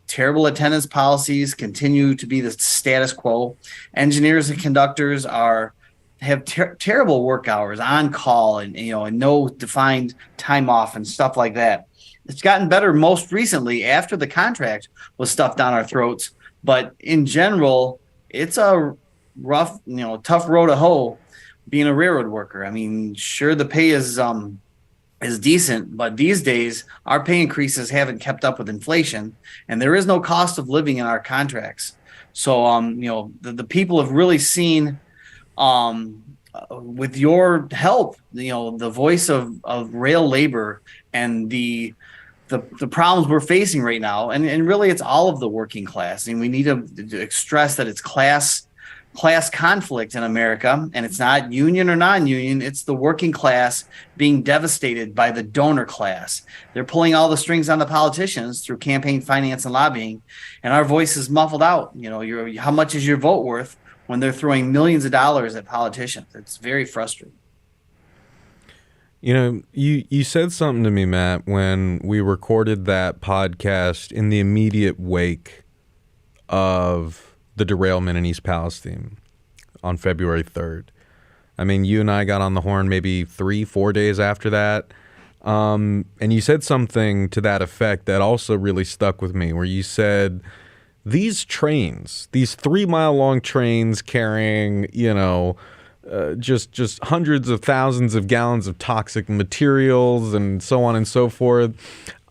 terrible attendance policies continue to be the status quo. Engineers and conductors have terrible work hours, on call, and and no defined time off and stuff like that. It's gotten better most recently after the contract was stuffed down our throats, but in general, it's a rough, tough road to hoe being a railroad worker. I mean, sure, the pay is decent, but these days our pay increases haven't kept up with inflation, and there is no cost of living in our contracts. So the people have really seen, with your help, the voice of rail labor and the problems we're facing right now, and really it's all of the working class. And we need to stress that it's class conflict in America, and it's not union or non-union. It's the working class being devastated by the donor class. They're pulling all the strings on the politicians through campaign finance and lobbying, and our voice is muffled out. How much is your vote worth when they're throwing millions of dollars at politicians? It's very frustrating. You said something to me, Matt, when we recorded that podcast in the immediate wake of the derailment in East Palestine on February 3rd. I mean, you and I got on the horn maybe 3-4 days after that. And you said something to that effect that also really stuck with me, where you said, these trains, these 3-mile long trains carrying, just hundreds of thousands of gallons of toxic materials and so on and so forth.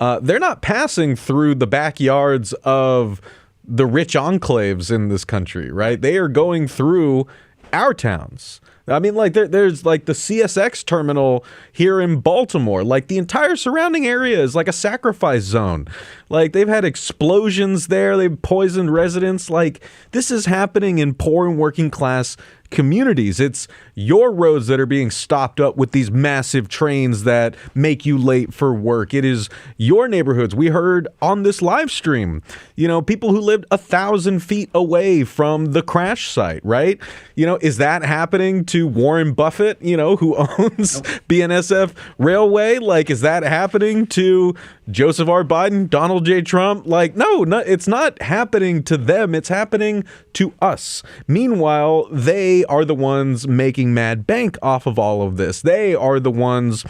They're not passing through the backyards of the rich enclaves in this country, right? They are going through our towns. I mean, like there's like the CSX terminal here in Baltimore. Like the entire surrounding area is like a sacrifice zone. Like they've had explosions there. They've poisoned residents. Like this is happening in poor and working class communities. It's your roads that are being stopped up with these massive trains that make you late for work. It is your neighborhoods. We heard on this live stream, you know, people who lived 1,000 feet away from the crash site, right? You know, is that happening to Warren Buffett, you know, who owns BNSF Railway? Like, is that happening to Joseph R. Biden, Donald J. Trump? Like, no, it's not happening to them. It's happening to us. Meanwhile, they are the ones making mad bank off of all of this. They are the ones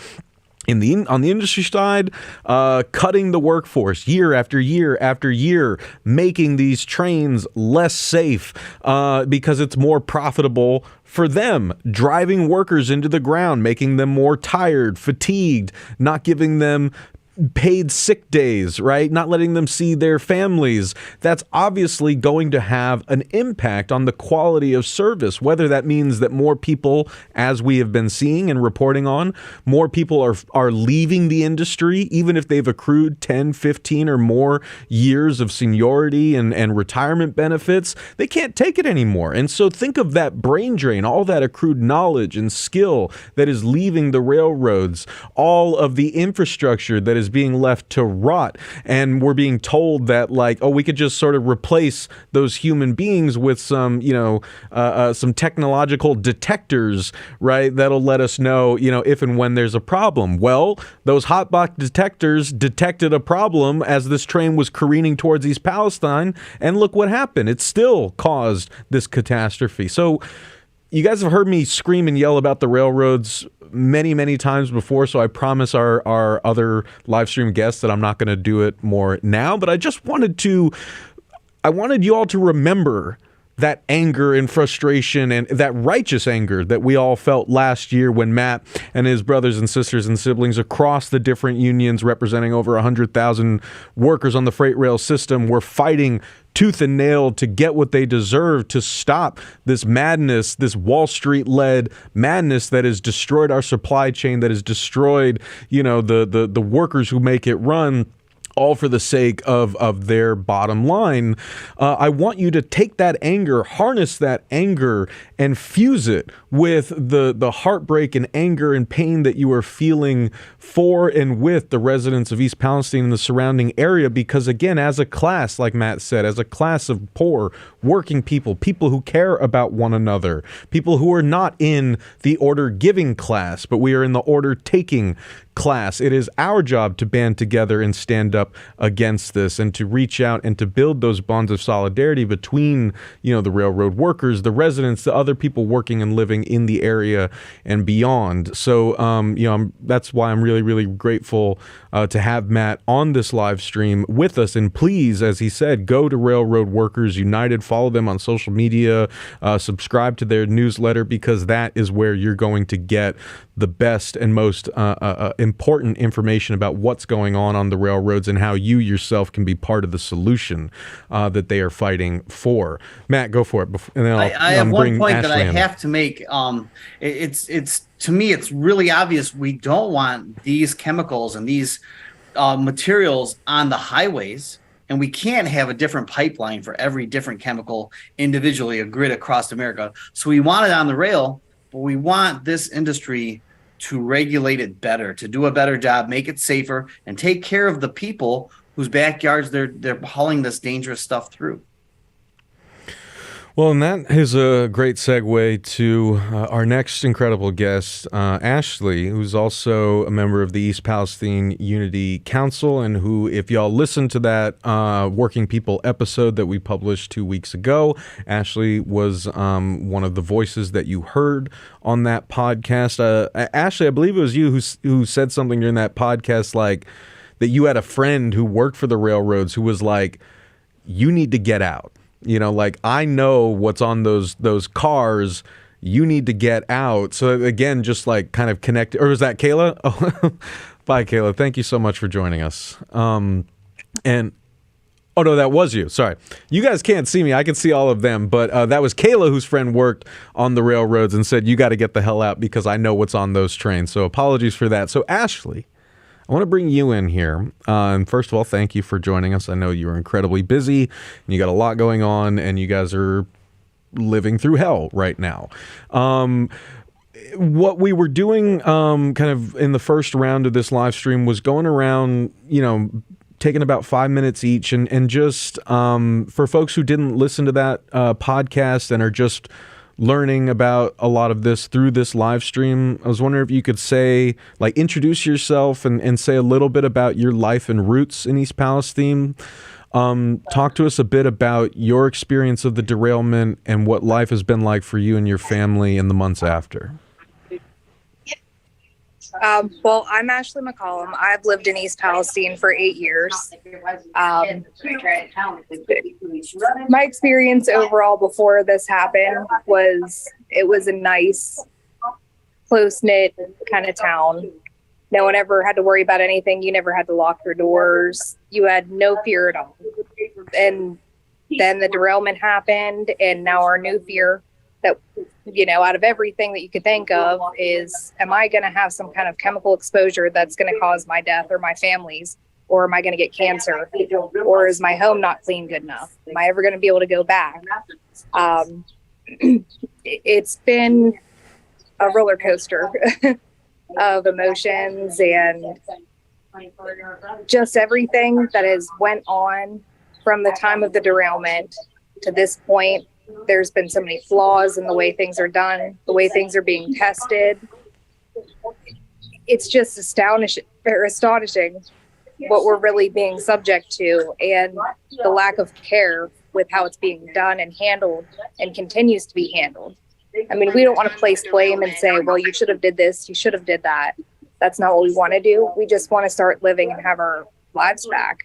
on the industry side, cutting the workforce year after year after year, making these trains less safe because it's more profitable for them, driving workers into the ground, making them more tired, fatigued, not giving them paid sick days, right? Not letting them see their families. That's obviously going to have an impact on the quality of service, whether that means that more people, as we have been seeing and reporting on, more people are leaving the industry, even if they've accrued 10, 15 or more years of seniority and retirement benefits. They can't take it anymore. And so think of that brain drain, all that accrued knowledge and skill that is leaving the railroads, all of the infrastructure that is being left to rot, and we're being told that, like, oh, we could just sort of replace those human beings with some, you know, some technological detectors, right, that'll let us know, you know, if and when there's a problem. Well, those hotbox detectors detected a problem as this train was careening towards East Palestine, and look what happened. It still caused this catastrophe. So you guys have heard me scream and yell about the railroads many, many times before, so I promise our other live stream guests that I'm not going to do it more now, but I wanted you all to remember that anger and frustration and that righteous anger that we all felt last year when Matt and his brothers and sisters and siblings across the different unions representing over 100,000 workers on the freight rail system were fighting tooth and nail to get what they deserve, to stop this madness, this Wall Street-led madness that has destroyed our supply chain, that has destroyed, you know, the workers who make it run, all for the sake of their bottom line. I want you to take that anger, harness that anger, and fuse it with the heartbreak and anger and pain that you are feeling for and with the residents of East Palestine and the surrounding area. Because again, as a class, like Matt said, as a class of poor, working people, people who care about one another, people who are not in the order-giving class, but we are in the order-taking class. It is our job to band together and stand up against this, and to reach out and to build those bonds of solidarity between, you know, the railroad workers, the residents, the other people working and living in the area and beyond. So, you know, that's why I'm really, really grateful to have Matt on this live stream with us. And please, as he said, go to Railroad Workers United, follow them on social media, subscribe to their newsletter, because that is where you're going to get the best and most important information about what's going on the railroads and how you yourself can be part of the solution that they are fighting for. Matt, go for it. And then I have one point that I have to make. It's to me, it's really obvious we don't want these chemicals and these materials on the highways. And we can't have a different pipeline for every different chemical individually, a grid across America. So we want it on the rail, but we want this industry to regulate it better, to do a better job, make it safer, and take care of the people whose backyards they're hauling this dangerous stuff through. Well, and that is a great segue to our next incredible guest, Ashley, who's also a member of the East Palestine Unity Council, and who, if y'all listened to that Working People episode that we published 2 weeks ago, Ashley was one of the voices that you heard on that podcast. Ashley, I believe it was you who said something during that podcast, like that you had a friend who worked for the railroads who was like, you need to get out. You know, like, I know what's on those cars. you need to get out. So again, just like kind of connect, or is that Kayla? Oh, bye, Kayla. Thank you so much for joining us. And oh no, that was you. Sorry. You guys can't see me. I can see all of them, but that was Kayla, whose friend worked on the railroads and said, you got to get the hell out because I know what's on those trains. So apologies for that. So Ashley, I want to bring you in here. And first of all, thank you for joining us. I know you're incredibly busy and you got a lot going on and you guys are living through hell right now. What we were doing kind of in the first round of this live stream was going around, taking about 5 minutes each and just for folks who didn't listen to that podcast and are just learning about a lot of this through this live stream, I was wondering if you could say, like, introduce yourself and say a little bit about your life and roots in East Palestine. Talk to us a bit about your experience of the derailment and what life has been like for you and your family in the months after. Well, I'm Ashley McCollum. I've lived in East Palestine for 8 years. My experience overall before this happened was it was a nice, close-knit kind of town. No one ever had to worry about anything. You never had to lock your doors. You had no fear at all. And then the derailment happened, and now our new fear that, out of everything that you could think of is, am I going to have some kind of chemical exposure that's going to cause my death or my family's? Or am I going to get cancer? Or is my home not clean good enough? Am I ever going to be able to go back? It's been a roller coaster of emotions and just everything that has went on from the time of the derailment to this point. There's been so many flaws in the way things are done, the way things are being tested. It's just astonishing what we're really being subject to, and the lack of care with how it's being done and handled and continues to be handled. I mean, we don't want to place blame and say, well, you should have did this, you should have did that. That's not what we want to do. We just want to start living and have our lives back.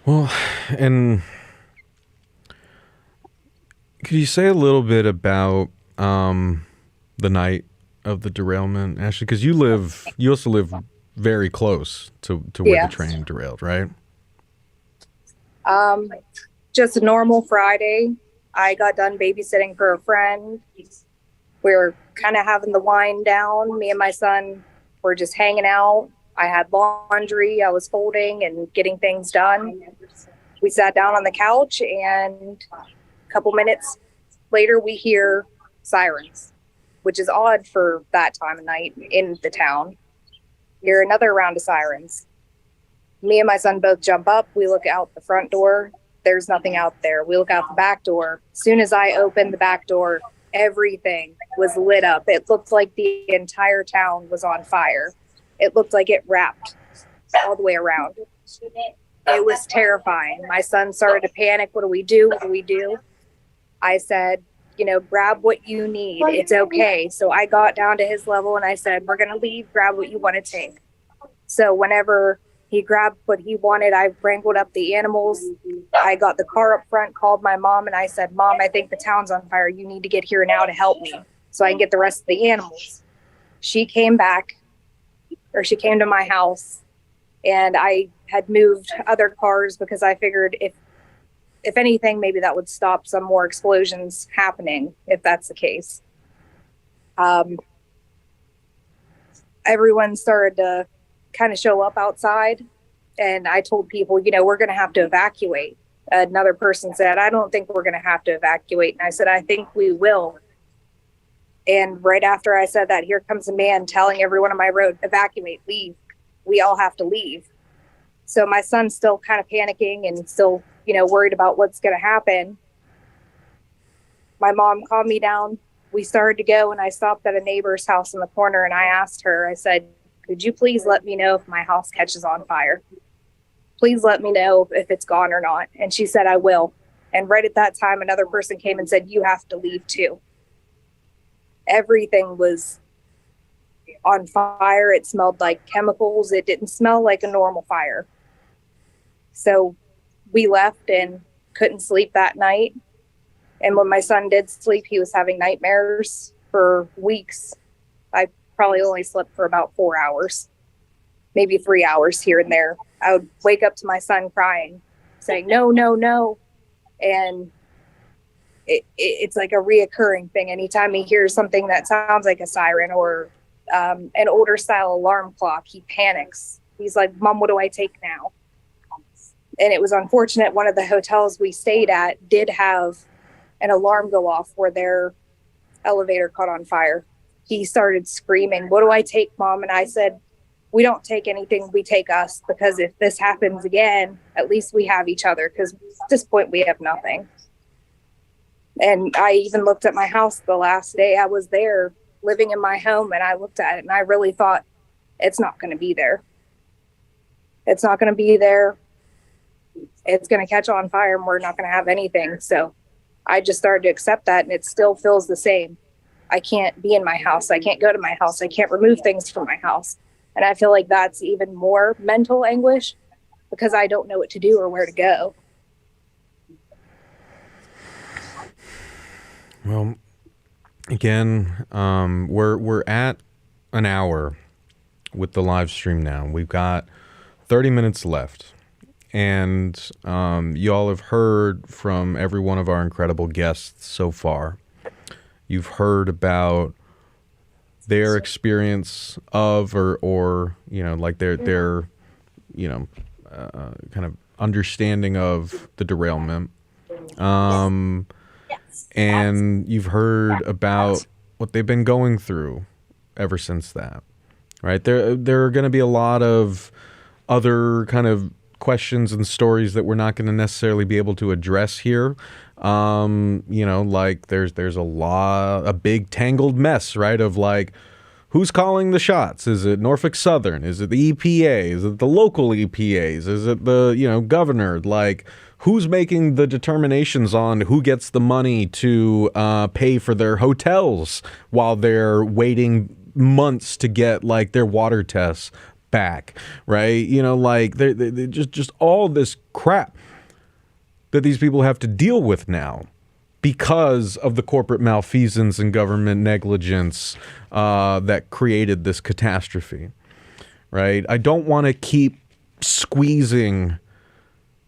Well, and could you say a little bit about the night of the derailment, Ashley? Because you also live very close to where Yes. the train derailed, right? Just a normal Friday. I got done babysitting for a friend. We were kind of having the wind down. Me and my son were just hanging out. I had laundry. I was folding and getting things done. We sat down on the couch, and a couple minutes later, we hear sirens, which is odd for that time of night in the town. Hear another round of sirens. Me and my son both jump up. We look out the front door. There's nothing out there. We look out the back door. As soon as I opened the back door, everything was lit up. It looked like the entire town was on fire. It looked like it wrapped all the way around. It was terrifying. My son started to panic. What do we do? What do we do? I said, grab what you need. It's okay. So I got down to his level and I said, we're going to leave. Grab what you want to take. So whenever he grabbed what he wanted, I wrangled up the animals. I got the car up front, called my mom, and I said, Mom, I think the town's on fire. You need to get here now to help me so I can get the rest of the animals. She came to my house, and I had moved other cars because I figured if anything, maybe that would stop some more explosions happening, if that's the case. Everyone started to kind of show up outside, and I told people, we're going to have to evacuate. Another person said, I don't think we're going to have to evacuate. And I said, I think we will. And right after I said that, here comes a man telling everyone on my road, evacuate, leave. We all have to leave. So my son's still kind of panicking and still, worried about what's going to happen. My mom calmed me down. We started to go, and I stopped at a neighbor's house in the corner, and I asked her, I said, could you please let me know if my house catches on fire? Please let me know if it's gone or not. And she said, I will. And right at that time, another person came and said, you have to leave too. Everything was on fire. It smelled like chemicals. It didn't smell like a normal fire. So we left and couldn't sleep that night. And when my son did sleep, he was having nightmares for weeks. I probably only slept for about 4 hours, maybe 3 hours here and there. I would wake up to my son crying, saying, no, no, no. And it's like a reoccurring thing. Anytime he hears something that sounds like a siren or an older style alarm clock, he panics. He's like, Mom, what do I take now? And it was unfortunate. One of the hotels we stayed at did have an alarm go off where their elevator caught on fire. He started screaming, what do I take, Mom? And I said, we don't take anything, we take us, because if this happens again, at least we have each other, because at this point we have nothing. And I even looked at my house the last day I was there living in my home, and I looked at it and I really thought, it's not going to be there. It's not going to be there. It's going to catch on fire and we're not going to have anything. So I just started to accept that, and it still feels the same. I can't be in my house. I can't go to my house. I can't remove things from my house. And I feel like that's even more mental anguish because I don't know what to do or where to go. Well, again, we're at an hour with the live stream now. We've got 30 minutes left. And y'all have heard from every one of our incredible guests so far. You've heard about their experience of or you know, like their you know, kind of understanding of the derailment. And you've heard about what they've been going through ever since that, right? There are going to be a lot of other kind of questions and stories that we're not going to necessarily be able to address here. You know, like there's a big tangled mess, right? Of like, who's calling the shots? Is it Norfolk Southern? Is it the EPA? Is it the local EPAs? Is it the, you know, governor? Like, who's making the determinations on who gets the money to pay for their hotels while they're waiting months to get like their water tests back, right? You know, like they just all this crap that these people have to deal with now because of the corporate malfeasance and government negligence that created this catastrophe, right? I don't want to keep squeezing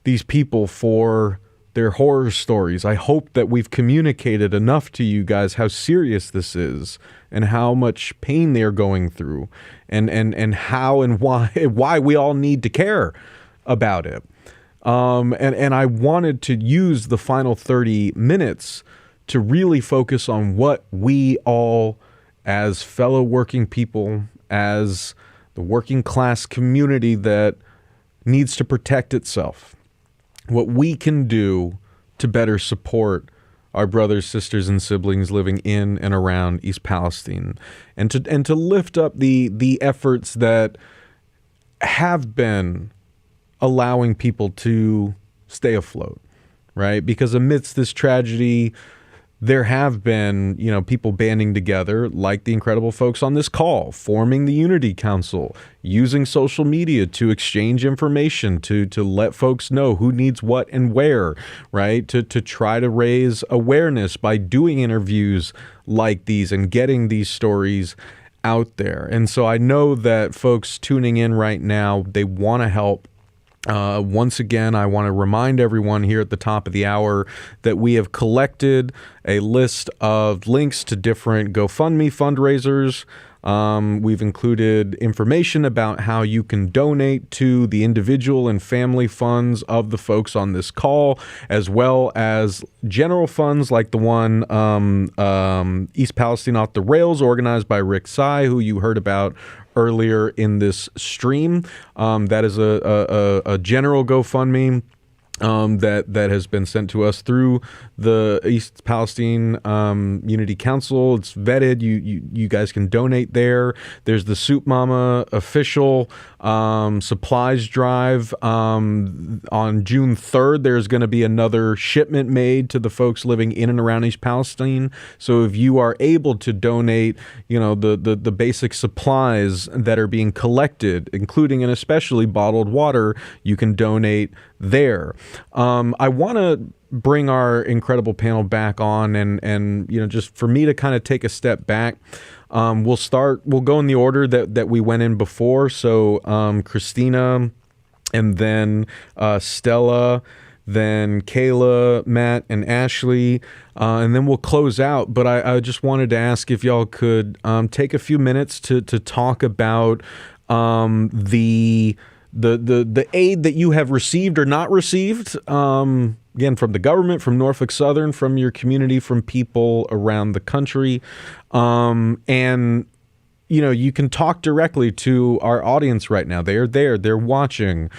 these people for their horror stories. I hope that we've communicated enough to you guys how serious this is and how much pain they're going through and how and why we all need to care about it. And I wanted to use the final 30 minutes to really focus on what we all, as fellow working people, as the working class community that needs to protect itself, what we can do to better support our brothers, sisters, and siblings living in and around East Palestine, and to lift up the efforts that have been allowing people to stay afloat, right? Because amidst this tragedy, there have been, you know, people banding together like the incredible folks on this call, forming the Unity Council, using social media to exchange information, to let folks know who needs what and where, right? To try to raise awareness by doing interviews like these and getting these stories out there. And so I know that folks tuning in right now, they want to help. Once again, I want to remind everyone here at the top of the hour that we have collected a list of links to different GoFundMe fundraisers. We've included information about how you can donate to the individual and family funds of the folks on this call, as well as general funds like the one East Palestine Off the Rails, organized by Rick Sy, who you heard about earlier in this stream. That is a general GoFundMe that has been sent to us through the East Palestine Unity Council. It's vetted. You guys can donate there. There's the Soup Mama official supplies drive. On June 3rd, there's going to be another shipment made to the folks living in and around East Palestine. So if you are able to donate, you know, the basic supplies that are being collected, including and especially bottled water, you can donate there. I want to bring our incredible panel back on, and just for me to kind of take a step back. We'll go in the order that we went in before. So Christina, and then Stella, then Kayla, Matt, and Ashley, and then we'll close out. But I just wanted to ask if y'all could take a few minutes to talk about the aid that you have received or not received, again, from the government, from Norfolk Southern, from your community, from people around the country, and you can talk directly to our audience right now. They are there. They're watching.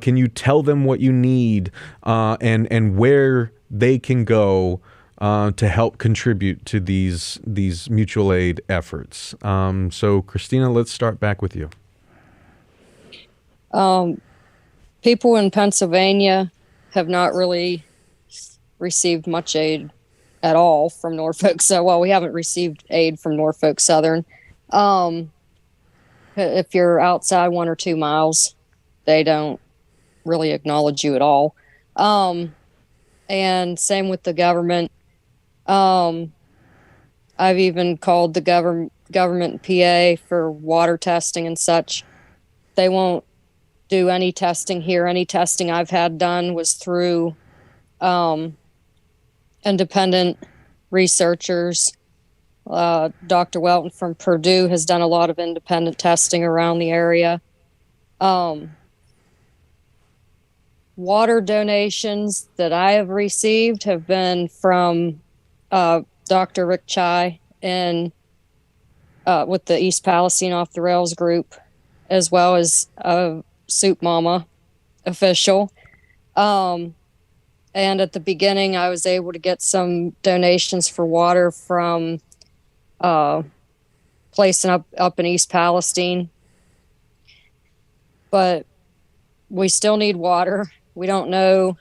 Can you tell them what you need and where they can go to help contribute to these mutual aid efforts? So, Christina, let's start back with you. People in Pennsylvania have not really received much aid at all from Norfolk. We haven't received aid from Norfolk Southern. If you're outside 1 or 2 miles, they don't really acknowledge you at all. And same with the government. I've even called the government PA for water testing and such. They won't do any testing here. Any testing I've had done was through independent researchers. Dr. Welton from Purdue has done a lot of independent testing around the area. Water donations that I have received have been from Dr. Rick Chai and with the East Palestine Off the Rails group, as well as a Soup Mama official. And at the beginning, I was able to get some donations for water from place up in East Palestine. But we still need water. We don't know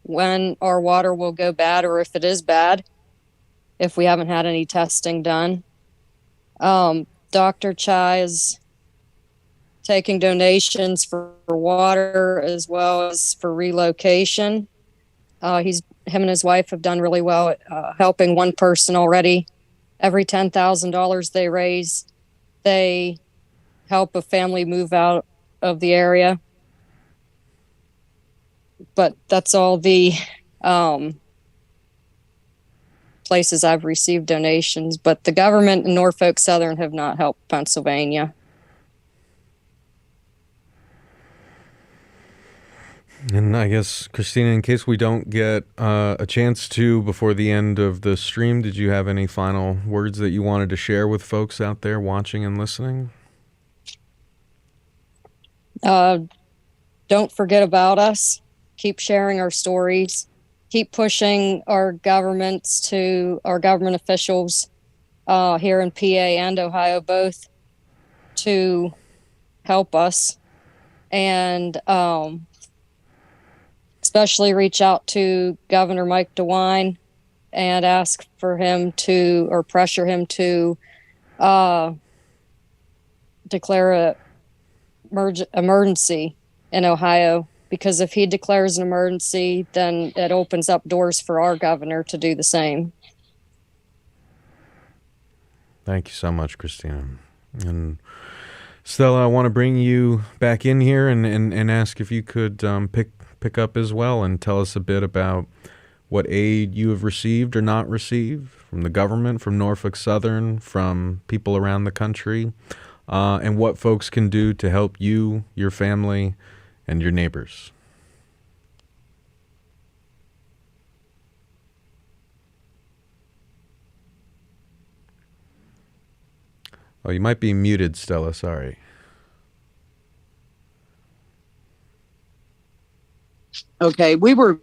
when our water will go bad or if it is bad, if we haven't had any testing done. Dr. Chai is taking donations for water as well as for relocation. Him and his wife have done really well at helping one person already. Every $10,000 they raise, they help a family move out of the area. But that's all the places I've received donations. But the government and Norfolk Southern have not helped Pennsylvania. And I guess, Christina, in case we don't get a chance to before the end of the stream, did you have any final words that you wanted to share with folks out there watching and listening? Don't forget about us. Keep sharing our stories. Keep pushing our government officials here in PA and Ohio both to help us. And especially reach out to Governor Mike DeWine and ask for him to, or pressure him to declare a emergency in Ohio, because if he declares an emergency, then it opens up doors for our governor to do the same. Thank you so much, Christina. And Stella, I want to bring you back in here and ask if you could pick up as well and tell us a bit about what aid you have received or not received from the government, from Norfolk Southern, from people around the country, and what folks can do to help you, your family, and your neighbors. Oh, you might be muted, Stella. Sorry. Okay, we were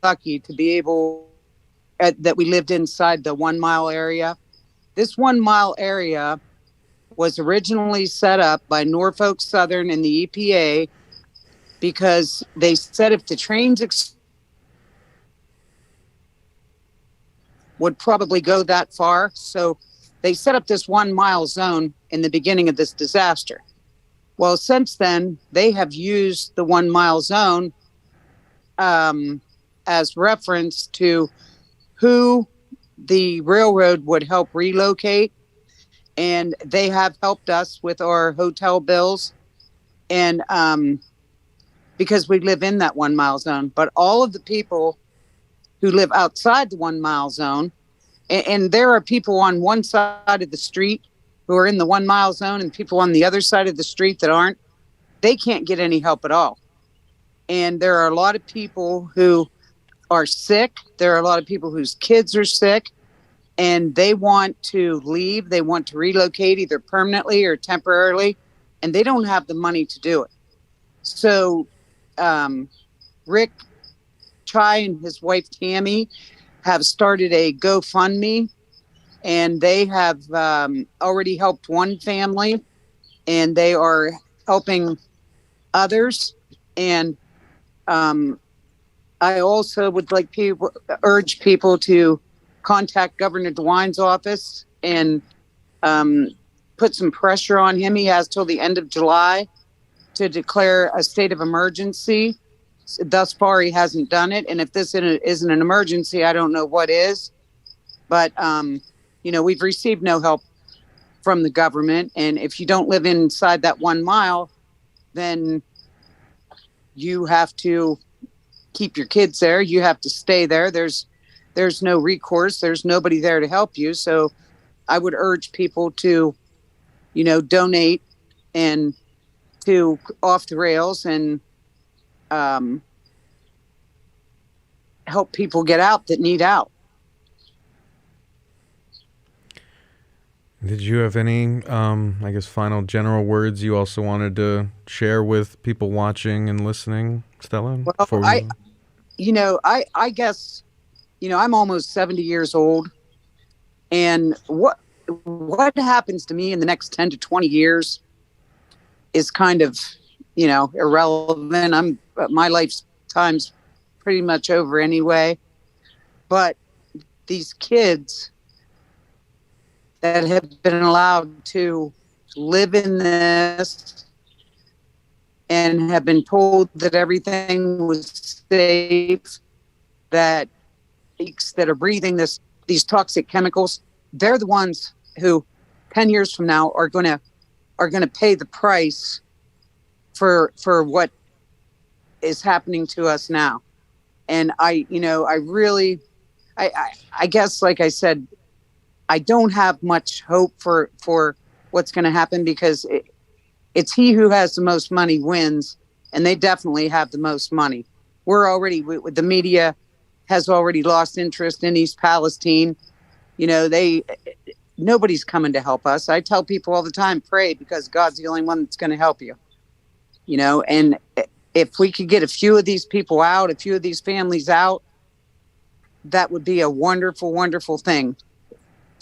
lucky to be able that we lived inside the 1 mile area. This 1 mile area was originally set up by Norfolk Southern and the EPA because they said if the trains would probably go that far, so they set up this 1 mile zone in the beginning of this disaster. Well, since then, they have used the 1 mile zone as reference to who the railroad would help relocate. And they have helped us with our hotel bills. And because we live in that 1 mile zone, but all of the people who live outside the 1 mile zone, and there are people on one side of the street who are in the 1 mile zone and people on the other side of the street that aren't, they can't get any help at all. And there are a lot of people who are sick. There are a lot of people whose kids are sick and they want to leave. They want to relocate either permanently or temporarily, and they don't have the money to do it. So Rick Chai and his wife Tammy have started a GoFundMe, and they have already helped one family, and they are helping others. And I also would like urge people to contact Governor DeWine's office and put some pressure on him. He has till the end of July to declare a state of emergency. Thus far, he hasn't done it. And if this isn't an emergency, I don't know what is. But, we've received no help from the government. And if you don't live inside that 1 mile, then you have to keep your kids there. You have to stay there. There's no recourse. There's nobody there to help you. So I would urge people to, donate and to Off the Rails and help people get out that need out. Did you have any, final general words you also wanted to share with people watching and listening, Stella? Well, I guess, I'm almost 70 years old, and what happens to me in the next 10 to 20 years is kind of, irrelevant. My lifetime's pretty much over anyway. But these kids that have been allowed to live in this and have been told that everything was safe, that are breathing these toxic chemicals, they're the ones who 10 years from now are going to pay the price for what is happening to us now. And I guess, like I said, I don't have much hope for what's going to happen, because it's he who has the most money wins, and they definitely have the most money. The media has already lost interest in East Palestine. Nobody's coming to help us. I tell people all the time, pray, because God's the only one that's going to help you. And if we could get a few of these people out, a few of these families out, that would be a wonderful, wonderful thing.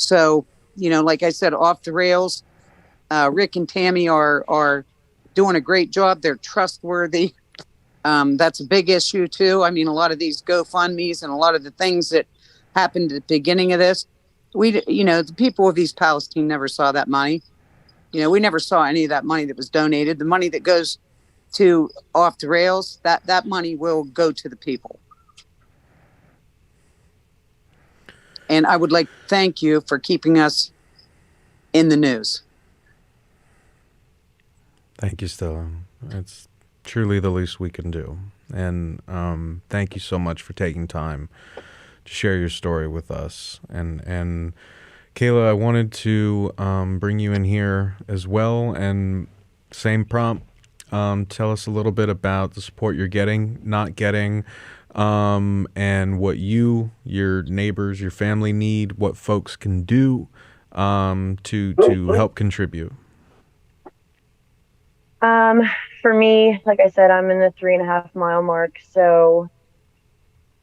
So, like I said, Off the Rails, Rick and Tammy are doing a great job. They're trustworthy. That's a big issue too. I mean, a lot of these GoFundMes and a lot of the things that happened at the beginning of this, the people of East Palestine never saw that money. We never saw any of that money that was donated. The money that goes to Off the Rails, that money will go to the people. And I would like to thank you for keeping us in the news. Thank you, Stella. It's truly the least we can do. And thank you so much for taking time to share your story with us. And Kayla, I wanted to bring you in here as well. And same prompt, tell us a little bit about the support you're getting, not getting, and what you, your neighbors, your family need, what folks can do to help contribute. For me, like I said, I'm in the 3.5 mile mark. So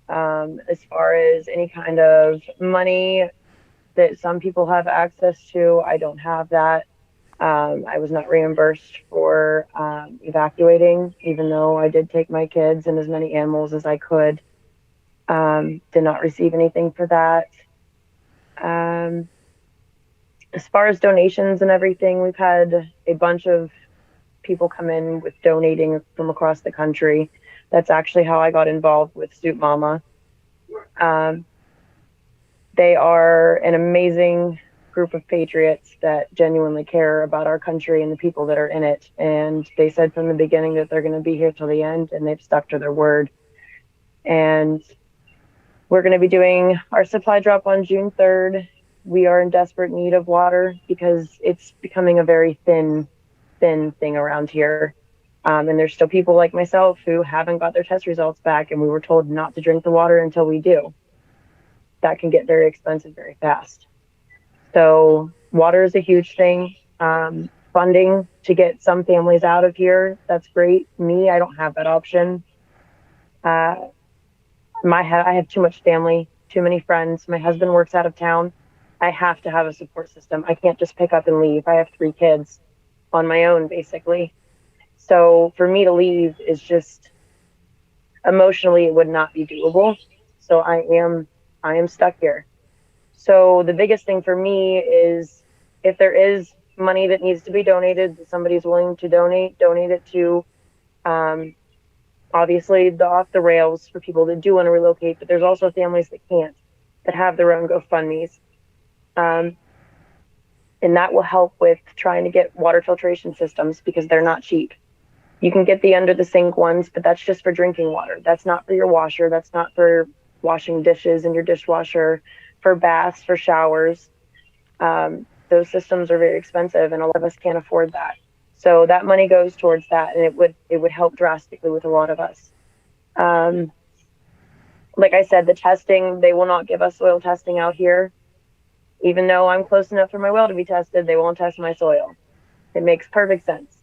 as far as any kind of money that some people have access to, I don't have that. I was not reimbursed for evacuating, even though I did take my kids and as many animals as I could. Did not receive anything for that. As far as donations and everything, we've had a bunch of people come in with donating from across the country. That's actually how I got involved with Soup Mama. They are an amazing group of patriots that genuinely care about our country and the people that are in it. And they said from the beginning that they're going to be here till the end, and they've stuck to their word. And we're going to be doing our supply drop on June 3rd. We are in desperate need of water because it's becoming a very thin thing around here. And there's still people like myself who haven't got their test results back, and we were told not to drink the water until we do. That can get very expensive very fast. So water is a huge thing. Funding to get some families out of here, that's great. Me, I don't have that option. I have too much family, too many friends. My husband works out of town. I have to have a support system. I can't just pick up and leave. I have 3 kids on my own, basically. So for me to leave is just, emotionally, it would not be doable. So I am stuck here. So the biggest thing for me is, if there is money that needs to be donated, that somebody's willing to donate it to, obviously the off the rails for people that do want to relocate, but there's also families that can't, that have their own GoFundMes. And that will help with trying to get water filtration systems, because they're not cheap. You can get the under the sink ones, but that's just for drinking water. That's not for your washer. That's not for washing dishes in your dishwasher, for baths, for showers. Those systems are very expensive, and a lot of us can't afford that. So that money goes towards that, and it would help drastically with a lot of us. Like I said, the testing, they will not give us soil testing out here. Even though I'm close enough for my well to be tested, they won't test my soil. It makes perfect sense.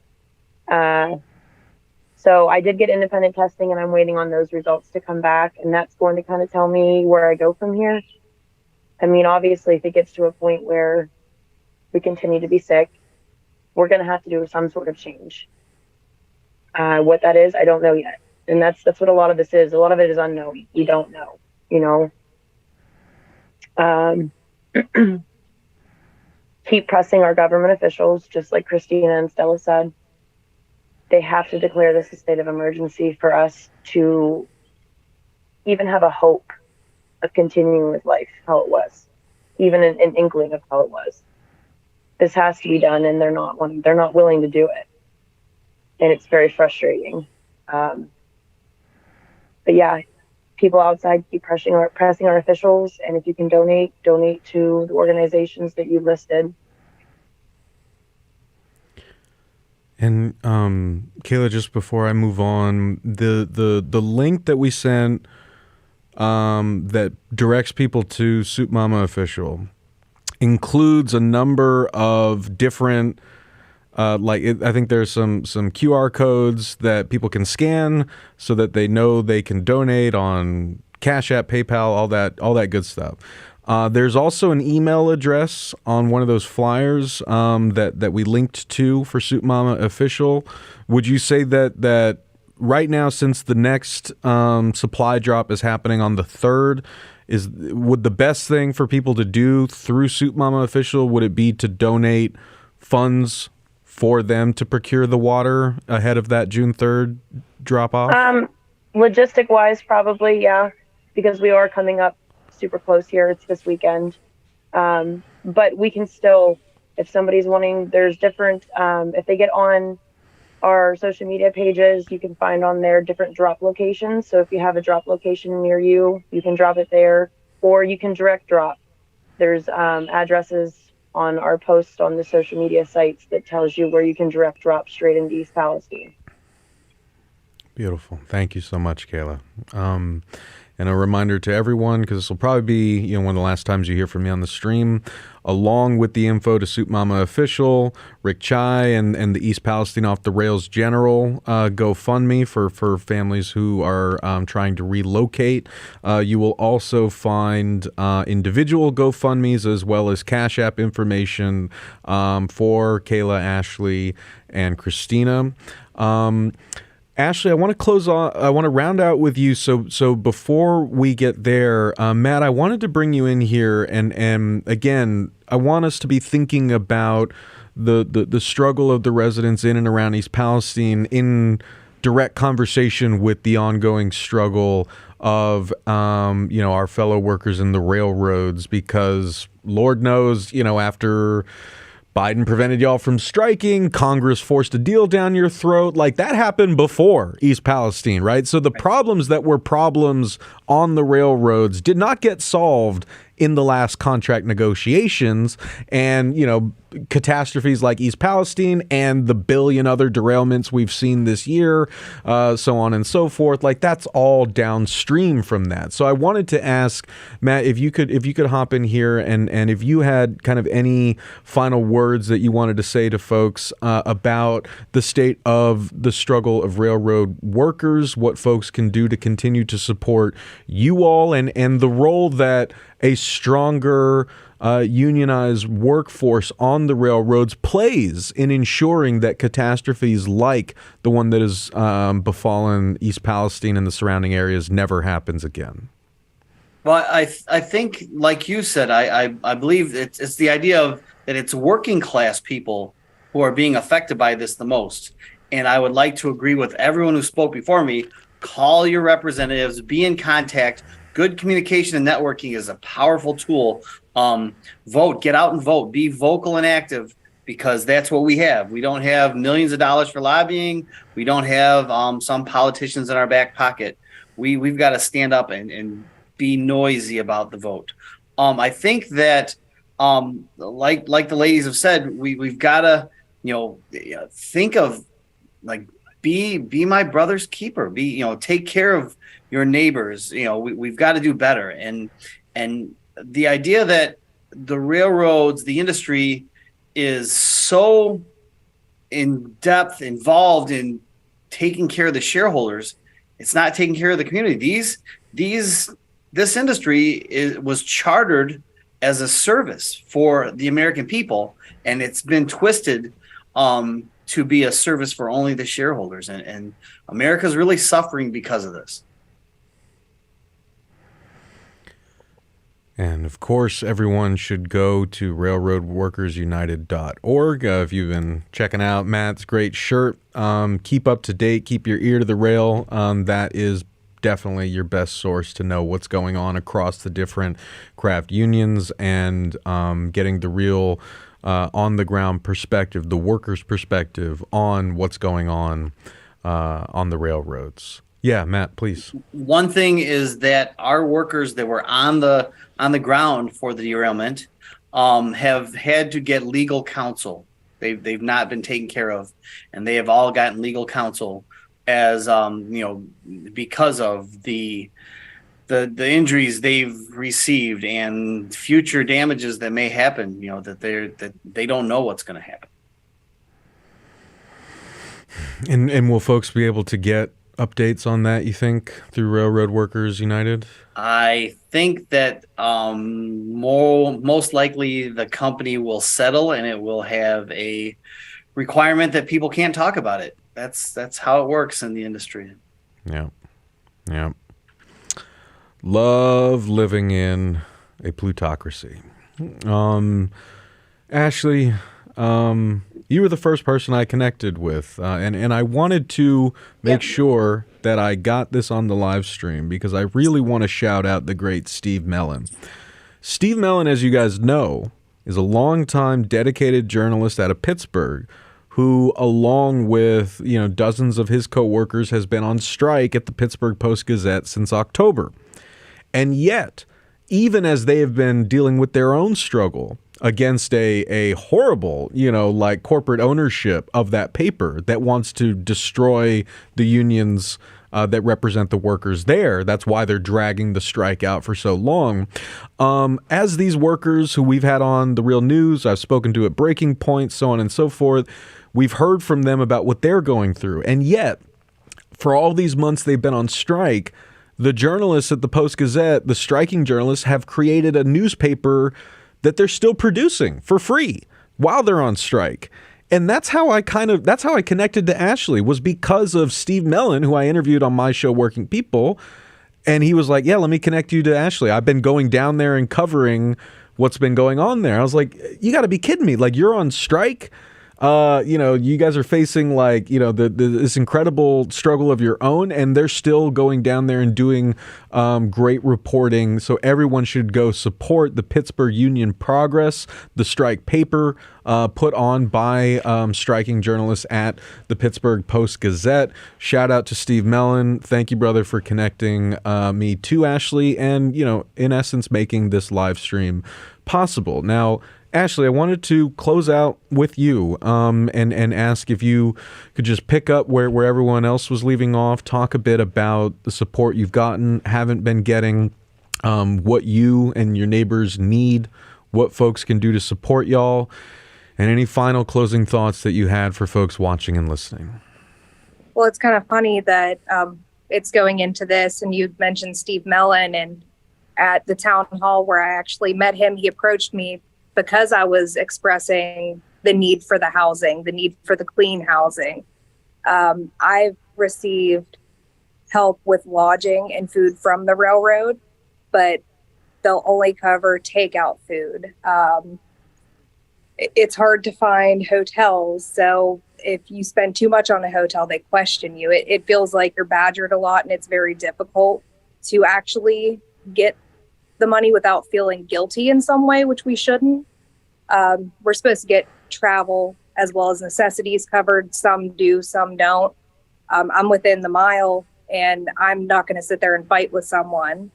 So I did get independent testing, and I'm waiting on those results to come back, and that's going to kind of tell me where I go from here. I mean, obviously, if it gets to a point where we continue to be sick, we're going to have to do some sort of change. What that is, I don't know yet. And that's what a lot of this is. A lot of it is unknown. We don't know, Keep pressing our government officials, just like Christina and Stella said. They have to declare this a state of emergency for us to even have a hope of continuing with life how it was, even an inkling of how it was. This has to be done, and they're not willing to do it, and it's very frustrating. But yeah, people outside keep pressing our officials, and if you can donate to the organizations that you listed. And Kayla, just before I move on, the link that we sent that directs people to Soup Mama Official includes a number of different, I think there's some QR codes that people can scan so that they know they can donate on Cash App, PayPal, all that good stuff. There's also an email address on one of those flyers that we linked to for Soup Mama Official. Would you say that right now, since the next supply drop is happening on the 3rd, would the best thing for people to do through Soup Mama Official, would it be to donate funds for them to procure the water ahead of that June 3rd drop off? Logistic wise, probably, yeah, because we are coming up super close here. It's this weekend. But we can still, if somebody's wanting, there's different, if they get on our social media pages, you can find on there different drop locations. So if you have a drop location near you, you can drop it there, or you can direct drop. There's addresses on our posts on the social media sites that tells you where you can direct drop straight into East Palestine. Beautiful. Thank you so much, Kayla. And a reminder to everyone, because this will probably be one of the last times you hear from me on the stream, along with the info to Soup Mama Official, Rick Chai, and the East Palestine Off the Rails General GoFundMe for families who are trying to relocate. You will also find individual GoFundMes as well as Cash App information for Kayla, Ashley, and Christina. Ashley, I want to close on. I want to round out with you. So before we get there, Matt, I wanted to bring you in here, and again, I want us to be thinking about the struggle of the residents in and around East Palestine in direct conversation with the ongoing struggle of our fellow workers in the railroads, because Lord knows, after Biden prevented y'all from striking, Congress forced a deal down your throat. Like, that happened before East Palestine, right? So the problems that were problems on the railroads did not get solved in the last contract negotiations. And, catastrophes like East Palestine and the billion other derailments we've seen this year, so on and so forth, like, that's all downstream from that. So I wanted to ask Matt, if you could hop in here and if you had kind of any final words that you wanted to say to folks about the state of the struggle of railroad workers, what folks can do to continue to support you all, and the role that a stronger unionized workforce on the railroads plays in ensuring that catastrophes like the one that has befallen East Palestine and the surrounding areas never happens again. Well, I think, like you said, I believe it's the idea of that it's working class people who are being affected by this the most. And I would like to agree with everyone who spoke before me. Call your representatives, be in contact. Good communication and networking is a powerful tool. Vote, get out and vote, be vocal and active, because that's what we have. We don't have millions of dollars for lobbying. We don't have some politicians in our back pocket. We've got to stand up and be noisy about the vote. I think that like the ladies have said, we've got to think of, like, be my brother's keeper. Take care of your neighbors. We've got to do better. And the idea that the railroads, the industry, is so in depth involved in taking care of the shareholders, it's not taking care of the community. This industry was chartered as a service for the American people, and it's been twisted to be a service for only the shareholders, and America's really suffering because of this. And of course, everyone should go to railroadworkersunited.org. If you've been checking out Matt's great shirt, keep up to date, keep your ear to the rail. That is definitely your best source to know what's going on across the different craft unions and getting the real on-the-ground perspective, the workers' perspective on what's going on the railroads. Yeah, Matt, please. One thing is that our workers that were on the ground for the derailment have had to get legal counsel. They've not been taken care of, and they have all gotten legal counsel as because of the injuries they've received and future damages that may happen. That they don't know what's going to happen. And will folks be able to get updates on that, you think, through Railroad Workers United? I think that most likely the company will settle, and it will have a requirement that people can't talk about it. That's how it works in the industry. Yeah. Love living in a plutocracy. Ashley, you were the first person I connected with, and I wanted to make sure that I got this on the live stream because I really want to shout out the great Steve Mellon. Steve Mellon, as you guys know, is a longtime dedicated journalist out of Pittsburgh who, along with dozens of his coworkers, has been on strike at the Pittsburgh Post-Gazette since October. And yet, even as they have been dealing with their own struggle against a horrible, corporate ownership of that paper that wants to destroy the unions that represent the workers there. That's why they're dragging the strike out for so long. As these workers who we've had on The Real News, I've spoken to at Breaking Point, so on and so forth, we've heard from them about what they're going through. And yet, for all these months they've been on strike, the journalists at the Post-Gazette, the striking journalists, have created a newspaper that they're still producing for free while they're on strike. And that's how I connected to Ashley, was because of Steve Mellon, who I interviewed on my show, Working People. And he was like, yeah, let me connect you to Ashley. I've been going down there and covering what's been going on there. I was like, you got to be kidding me. Like, you're on strike. You guys are facing like, this incredible struggle of your own, and they're still going down there and doing great reporting. So everyone should go support the Pittsburgh Union Progress, the strike paper put on by striking journalists at the Pittsburgh Post-Gazette. Shout out to Steve Mellon. Thank you, brother, for connecting me to Ashley and, in essence, making this live stream possible. Now, Ashley, I wanted to close out with you and ask if you could just pick up where everyone else was leaving off, talk a bit about the support you've gotten, haven't been getting, what you and your neighbors need, what folks can do to support y'all, and any final closing thoughts that you had for folks watching and listening. Well, it's kind of funny that it's going into this, and you mentioned Steve Mellon, and at the town hall where I actually met him, he approached me because I was expressing the need for the housing, the need for the clean housing. I've received help with lodging and food from the railroad, but they'll only cover takeout food. It's hard to find hotels. So if you spend too much on a hotel, they question you. It feels like you're badgered a lot, and it's very difficult to actually get the money without feeling guilty in some way, which we shouldn't. We're supposed to get travel as well as necessities covered. Some do, some don't. I'm within the mile, and I'm not going to sit there and fight with someone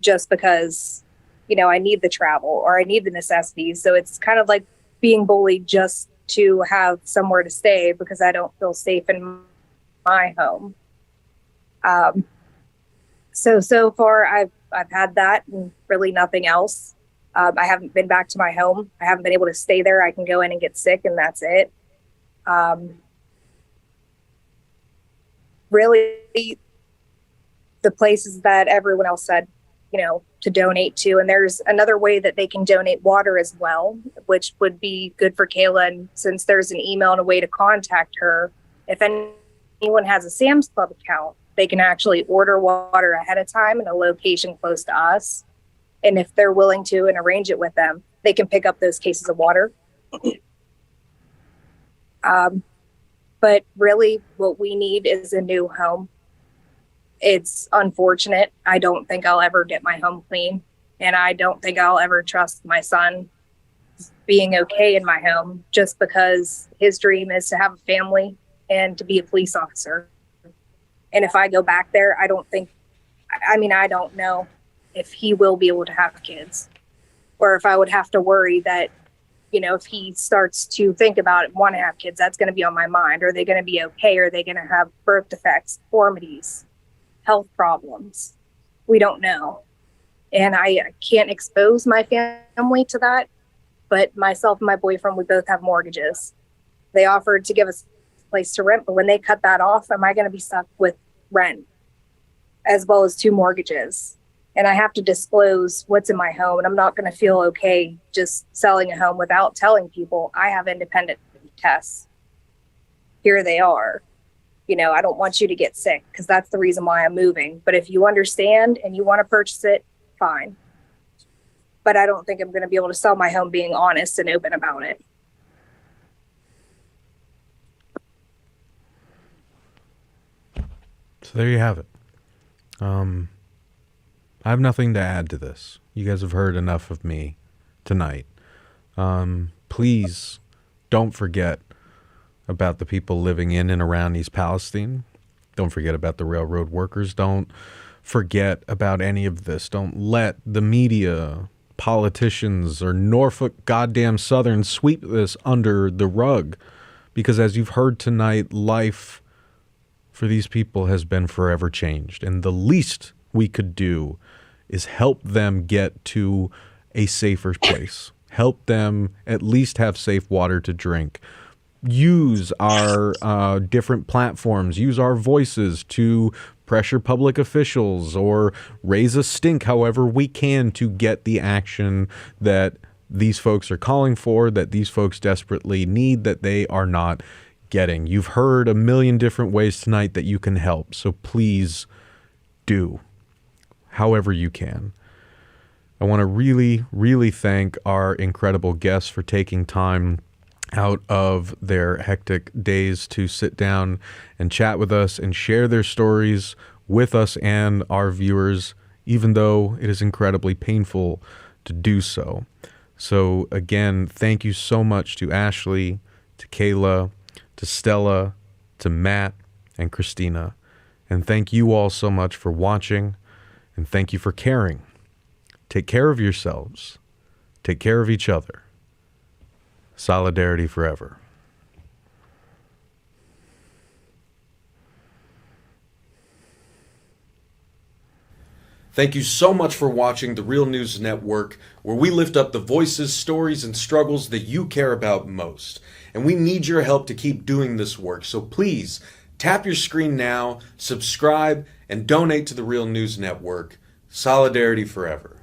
just because, I need the travel or I need the necessities. So it's kind of like being bullied just to have somewhere to stay because I don't feel safe in my home. So far I've had that and really nothing else. I haven't been back to my home. I haven't been able to stay there. I can go in and get sick, and that's it. Really, the places that everyone else said, to donate to. And there's another way that they can donate water as well, which would be good for Kayla. And since there's an email and a way to contact her, if anyone has a Sam's Club account, they can actually order water ahead of time in a location close to us. And if they're willing to and arrange it with them, they can pick up those cases of water. But really what we need is a new home. It's unfortunate. I don't think I'll ever get my home clean. And I don't think I'll ever trust my son being okay in my home just because his dream is to have a family and to be a police officer. And if I go back there, I don't know if he will be able to have kids, or if I would have to worry that, if he starts to think about it and want to have kids, that's going to be on my mind. Are they going to be okay? Are they going to have birth defects, deformities, health problems? We don't know. And I can't expose my family to that. But myself and my boyfriend, we both have mortgages. They offered to give us a place to rent, but when they cut that off, am I going to be stuck with rent as well as 2 mortgages? And I have to disclose what's in my home, and I'm not going to feel okay just selling a home without telling people I have independent tests. Here they are. I don't want you to get sick because that's the reason why I'm moving. But if you understand and you want to purchase it, fine. But I don't think I'm going to be able to sell my home being honest and open about it. So there you have it. I have nothing to add to this. You guys have heard enough of me tonight. Please don't forget about the people living in and around East Palestine. Don't forget about the railroad workers. Don't forget about any of this. Don't let the media, politicians, or Norfolk goddamn Southern sweep this under the rug. Because as you've heard tonight, life for these people has been forever changed. And the least we could do is help them get to a safer place. Help them at least have safe water to drink. Use our different platforms. Use our voices to pressure public officials or raise a stink however we can to get the action that these folks are calling for, that these folks desperately need, that they are not getting. You've heard a million different ways tonight that you can help, so please do however you can. I want to really, really thank our incredible guests for taking time out of their hectic days to sit down and chat with us and share their stories with us and our viewers, even though it is incredibly painful to do so. So again, thank you so much to Ashley, to Kayla, to Stella, to Matt, and Christina. And thank you all so much for watching, and thank you for caring. Take care of yourselves. Take care of each other. Solidarity forever. Thank you so much for watching The Real News Network, where we lift up the voices, stories, and struggles that you care about most. And we need your help to keep doing this work, so please tap your screen now, subscribe, and donate to The Real News Network. Solidarity forever.